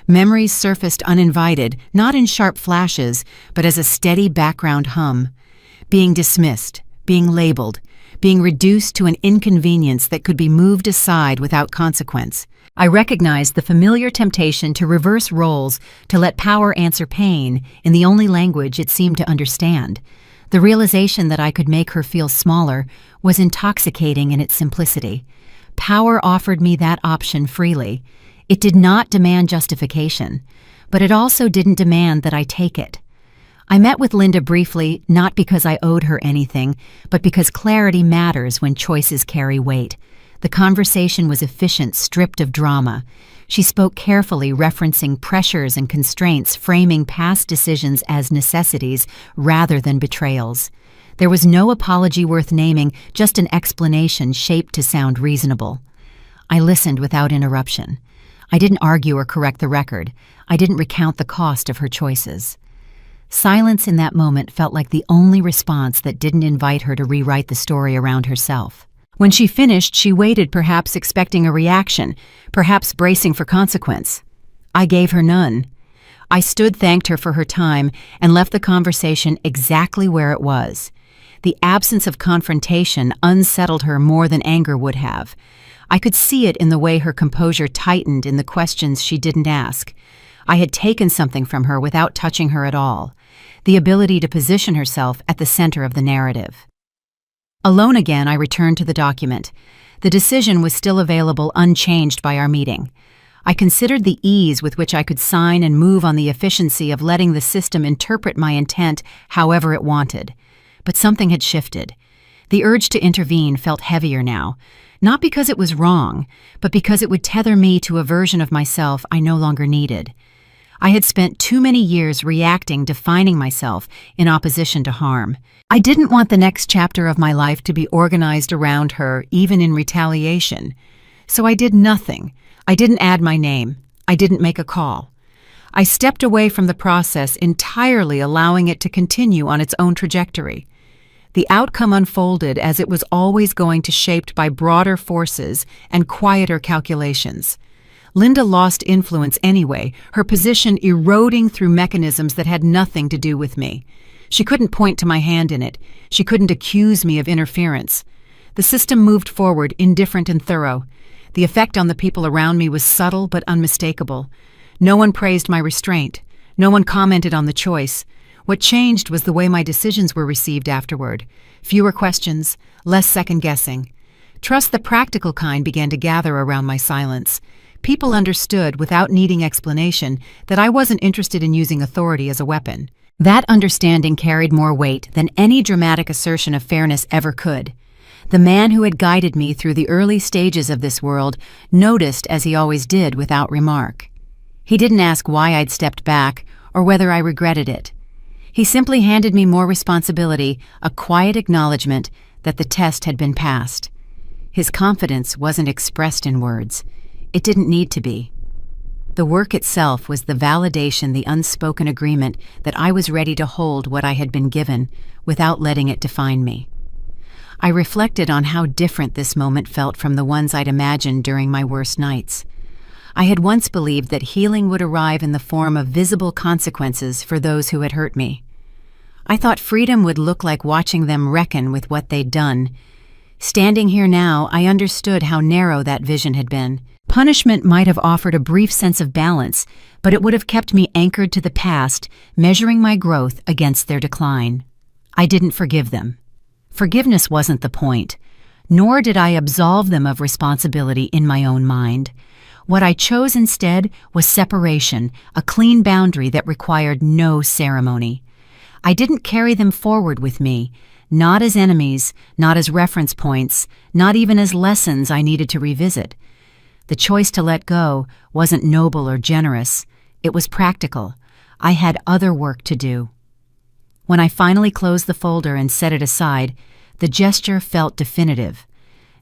Memories surfaced uninvited, not in sharp flashes, but as a steady background hum. Being dismissed, being labeled, being reduced to an inconvenience that could be moved aside without consequence. I recognized the familiar temptation to reverse roles, to let power answer pain in the only language it seemed to understand. The realization that I could make her feel smaller was intoxicating in its simplicity. Power offered me that option freely. It did not demand justification, but it also didn't demand that I take it. I met with Linda briefly, not because I owed her anything, but because clarity matters when choices carry weight. The conversation was efficient, stripped of drama. She spoke carefully, referencing pressures and constraints, framing past decisions as necessities rather than betrayals. There was no apology worth naming, just an explanation shaped to sound reasonable. I listened without interruption. I didn't argue or correct the record. I didn't recount the cost of her choices. Silence in that moment felt like the only response that didn't invite her to rewrite the story around herself. When she finished, she waited, perhaps expecting a reaction, perhaps bracing for consequence. I gave her none. I stood, thanked her for her time, and left the conversation exactly where it was. The absence of confrontation unsettled her more than anger would have. I could see it in the way her composure tightened in the questions she didn't ask. I had taken something from her without touching her at all, the ability to position herself at the center of the narrative. Alone again, I returned to the document. The decision was still available, unchanged by our meeting. I considered the ease with which I could sign and move on the efficiency of letting the system interpret my intent however it wanted. But something had shifted. The urge to intervene felt heavier now, not because it was wrong, but because it would tether me to a version of myself I no longer needed. I had spent too many years reacting, defining myself in opposition to harm. I didn't want the next chapter of my life to be organized around her, even in retaliation. So I did nothing. I didn't add my name. I didn't make a call. I stepped away from the process, entirely allowing it to continue on its own trajectory. The outcome unfolded as it was always going to, shaped by broader forces and quieter calculations. Linda lost influence anyway, her position eroding through mechanisms that had nothing to do with me. She couldn't point to my hand in it. She couldn't accuse me of interference. The system moved forward, indifferent and thorough. The effect on the people around me was subtle but unmistakable. No one praised my restraint. No one commented on the choice. What changed was the way my decisions were received afterward. Fewer questions, less second-guessing. Trust, the practical kind, began to gather around my silence. People understood, without needing explanation, that I wasn't interested in using authority as a weapon. That understanding carried more weight than any dramatic assertion of fairness ever could. The man who had guided me through the early stages of this world noticed, as he always did, without remark. He didn't ask why I'd stepped back or whether I regretted it. He simply handed me more responsibility, a quiet acknowledgement that the test had been passed. His confidence wasn't expressed in words. It didn't need to be. The work itself was the validation, the unspoken agreement that I was ready to hold what I had been given without letting it define me. I reflected on how different this moment felt from the ones I'd imagined during my worst nights. I had once believed that healing would arrive in the form of visible consequences for those who had hurt me. I thought freedom would look like watching them reckon with what they'd done. Standing here now, I understood how narrow that vision had been. Punishment might have offered a brief sense of balance, but it would have kept me anchored to the past, measuring my growth against their decline. I didn't forgive them. Forgiveness wasn't the point, nor did I absolve them of responsibility in my own mind. What I chose instead was separation, a clean boundary that required no ceremony. I didn't carry them forward with me, not as enemies, not as reference points, not even as lessons I needed to revisit. The choice to let go wasn't noble or generous. It was practical. I had other work to do. When I finally closed the folder and set it aside, the gesture felt definitive.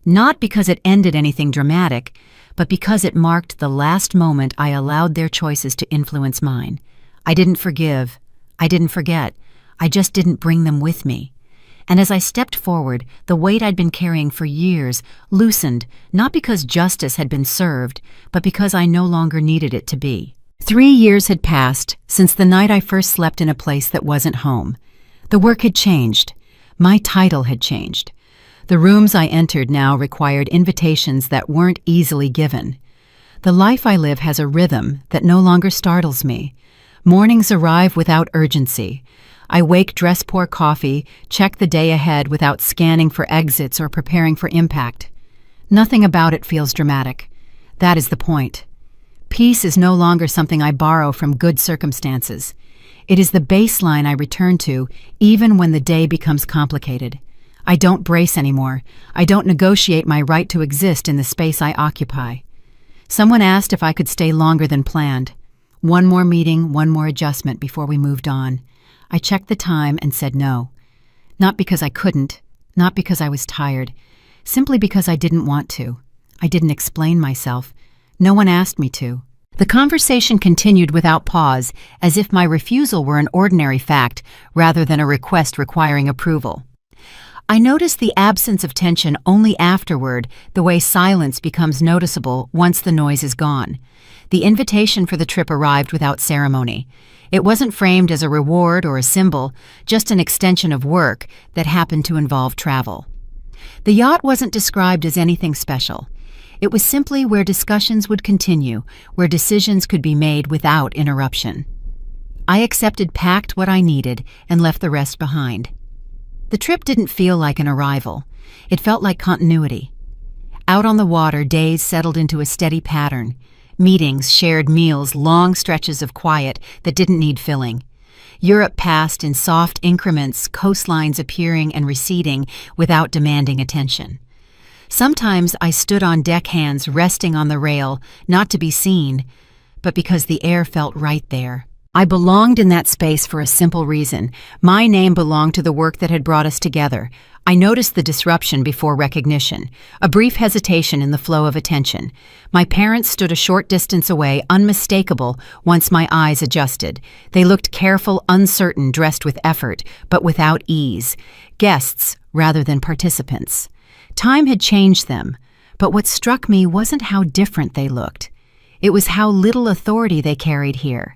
Not because it ended anything dramatic, but because it marked the last moment I allowed their choices to influence mine. I didn't forgive. I didn't forget. I just didn't bring them with me. And as I stepped forward, the weight I'd been carrying for years loosened, not because justice had been served, but because I no longer needed it to be. 3 years had passed since the night I first slept in a place that wasn't home. The work had changed. My title had changed. The rooms I entered now required invitations that weren't easily given. The life I live has a rhythm that no longer startles me. Mornings arrive without urgency. I wake, dress, pour coffee, check the day ahead without scanning for exits or preparing for impact. Nothing about it feels dramatic. That is the point. Peace is no longer something I borrow from good circumstances. It is the baseline I return to, even when the day becomes complicated. I don't brace anymore. I don't negotiate my right to exist in the space I occupy. Someone asked if I could stay longer than planned. One more meeting, one more adjustment before we moved on. I checked the time and said no. Not because I couldn't, not because I was tired, simply because I didn't want to. I didn't explain myself. No one asked me to. The conversation continued without pause, as if my refusal were an ordinary fact rather than a request requiring approval. I noticed the absence of tension only afterward, the way silence becomes noticeable once the noise is gone. The invitation for the trip arrived without ceremony. It wasn't framed as a reward or a symbol, just an extension of work that happened to involve travel. The yacht wasn't described as anything special. It was simply where discussions would continue, where decisions could be made without interruption. I accepted, packed what I needed, and left the rest behind. The trip didn't feel like an arrival. It felt like continuity. Out on the water, days settled into a steady pattern. Meetings, shared meals, long stretches of quiet that didn't need filling. Europe passed in soft increments, coastlines appearing and receding without demanding attention. Sometimes I stood on deckhands resting on the rail, not to be seen, but because the air felt right there. I belonged in that space for a simple reason. My name belonged to the work that had brought us together. I noticed the disruption before recognition, a brief hesitation in the flow of attention. My parents stood a short distance away, unmistakable, once my eyes adjusted. They looked careful, uncertain, dressed with effort, but without ease. Guests rather than participants. Time had changed them, but what struck me wasn't how different they looked. It was how little authority they carried here.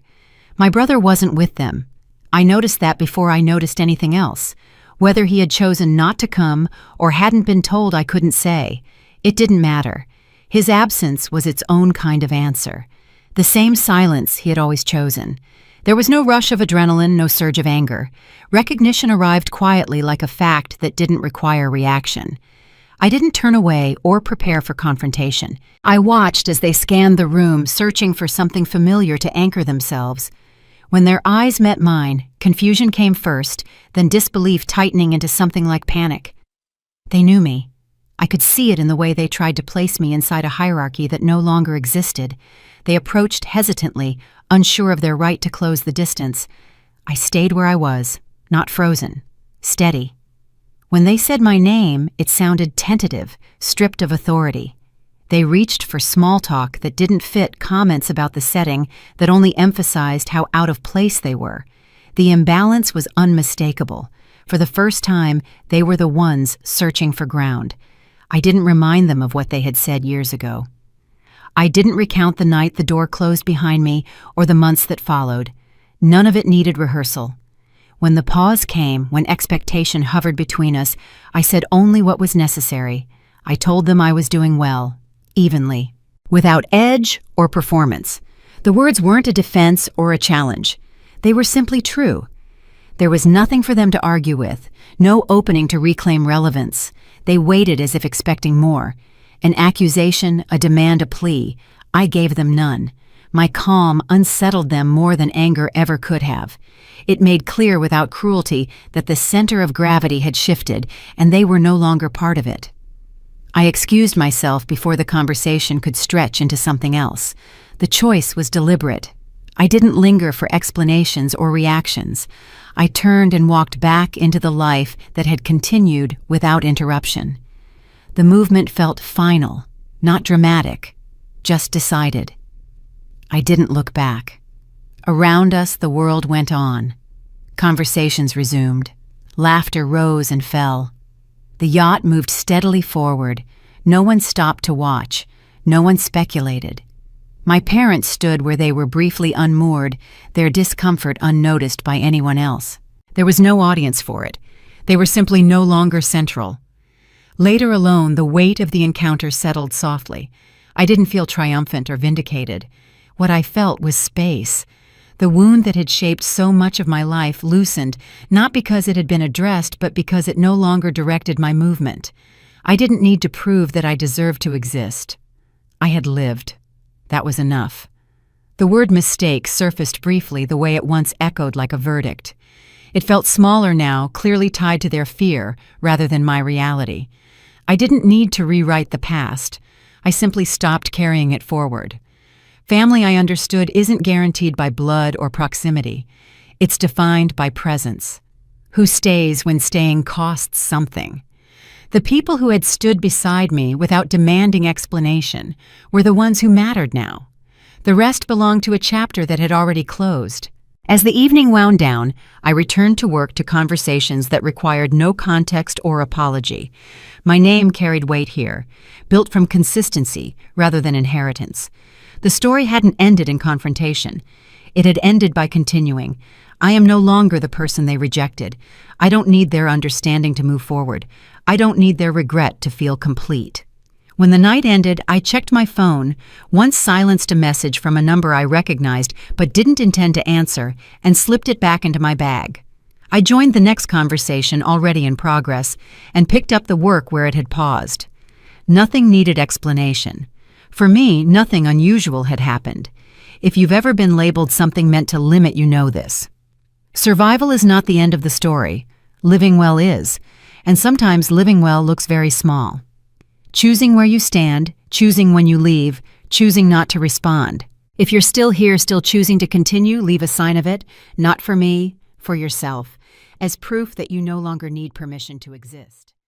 My brother wasn't with them. I noticed that before I noticed anything else. Whether he had chosen not to come or hadn't been told, I couldn't say. It didn't matter. His absence was its own kind of answer. The same silence he had always chosen. There was no rush of adrenaline, no surge of anger. Recognition arrived quietly like a fact that didn't require reaction. I didn't turn away or prepare for confrontation. I watched as they scanned the room, searching for something familiar to anchor themselves. When their eyes met mine, confusion came first, then disbelief tightening into something like panic. They knew me. I could see it in the way they tried to place me inside a hierarchy that no longer existed. They approached hesitantly, unsure of their right to close the distance. I stayed where I was, not frozen, steady. When they said my name, it sounded tentative, stripped of authority. They reached for small talk that didn't fit comments about the setting that only emphasized how out of place they were. The imbalance was unmistakable. For the first time, they were the ones searching for ground. I didn't remind them of what they had said years ago. I didn't recount the night the door closed behind me or the months that followed. None of it needed rehearsal. When the pause came, when expectation hovered between us, I said only what was necessary. I told them I was doing well, evenly, without edge or performance. The words weren't a defense or a challenge. They were simply true. There was nothing for them to argue with, no opening to reclaim relevance. They waited as if expecting more. An accusation, a demand, a plea. I gave them none. My calm unsettled them more than anger ever could have. It made clear without cruelty that the center of gravity had shifted and they were no longer part of it. I excused myself before the conversation could stretch into something else. The choice was deliberate. I didn't linger for explanations or reactions. I turned and walked back into the life that had continued without interruption. The movement felt final, not dramatic, just decided. I didn't look back. Around us, the world went on. Conversations resumed. Laughter rose and fell. The yacht moved steadily forward. No one stopped to watch. No one speculated. My parents stood where they were briefly unmoored, their discomfort unnoticed by anyone else. There was no audience for it. They were simply no longer central. Later alone, the weight of the encounter settled softly. I didn't feel triumphant or vindicated. What I felt was space. The wound that had shaped so much of my life loosened, not because it had been addressed, but because it no longer directed my movement. I didn't need to prove that I deserved to exist. I had lived. That was enough. The word mistake surfaced briefly the way it once echoed like a verdict. It felt smaller now, clearly tied to their fear rather than my reality. I didn't need to rewrite the past. I simply stopped carrying it forward. Family, I understood, isn't guaranteed by blood or proximity. It's defined by presence. Who stays when staying costs something? The people who had stood beside me without demanding explanation were the ones who mattered now. The rest belonged to a chapter that had already closed. As the evening wound down, I returned to work to conversations that required no context or apology. My name carried weight here, built from consistency rather than inheritance. The story hadn't ended in confrontation. It had ended by continuing. I am no longer the person they rejected. I don't need their understanding to move forward. I don't need their regret to feel complete. When the night ended, I checked my phone, once silenced a message from a number I recognized but didn't intend to answer, and slipped it back into my bag. I joined the next conversation already in progress and picked up the work where it had paused. Nothing needed explanation. For me, nothing unusual had happened. If you've ever been labeled something meant to limit, you know this. Survival is not the end of the story. Living well is. And sometimes living well looks very small. Choosing where you stand, choosing when you leave, choosing not to respond. If you're still here, still choosing to continue, leave a sign of it, not for me, for yourself, as proof that you no longer need permission to exist.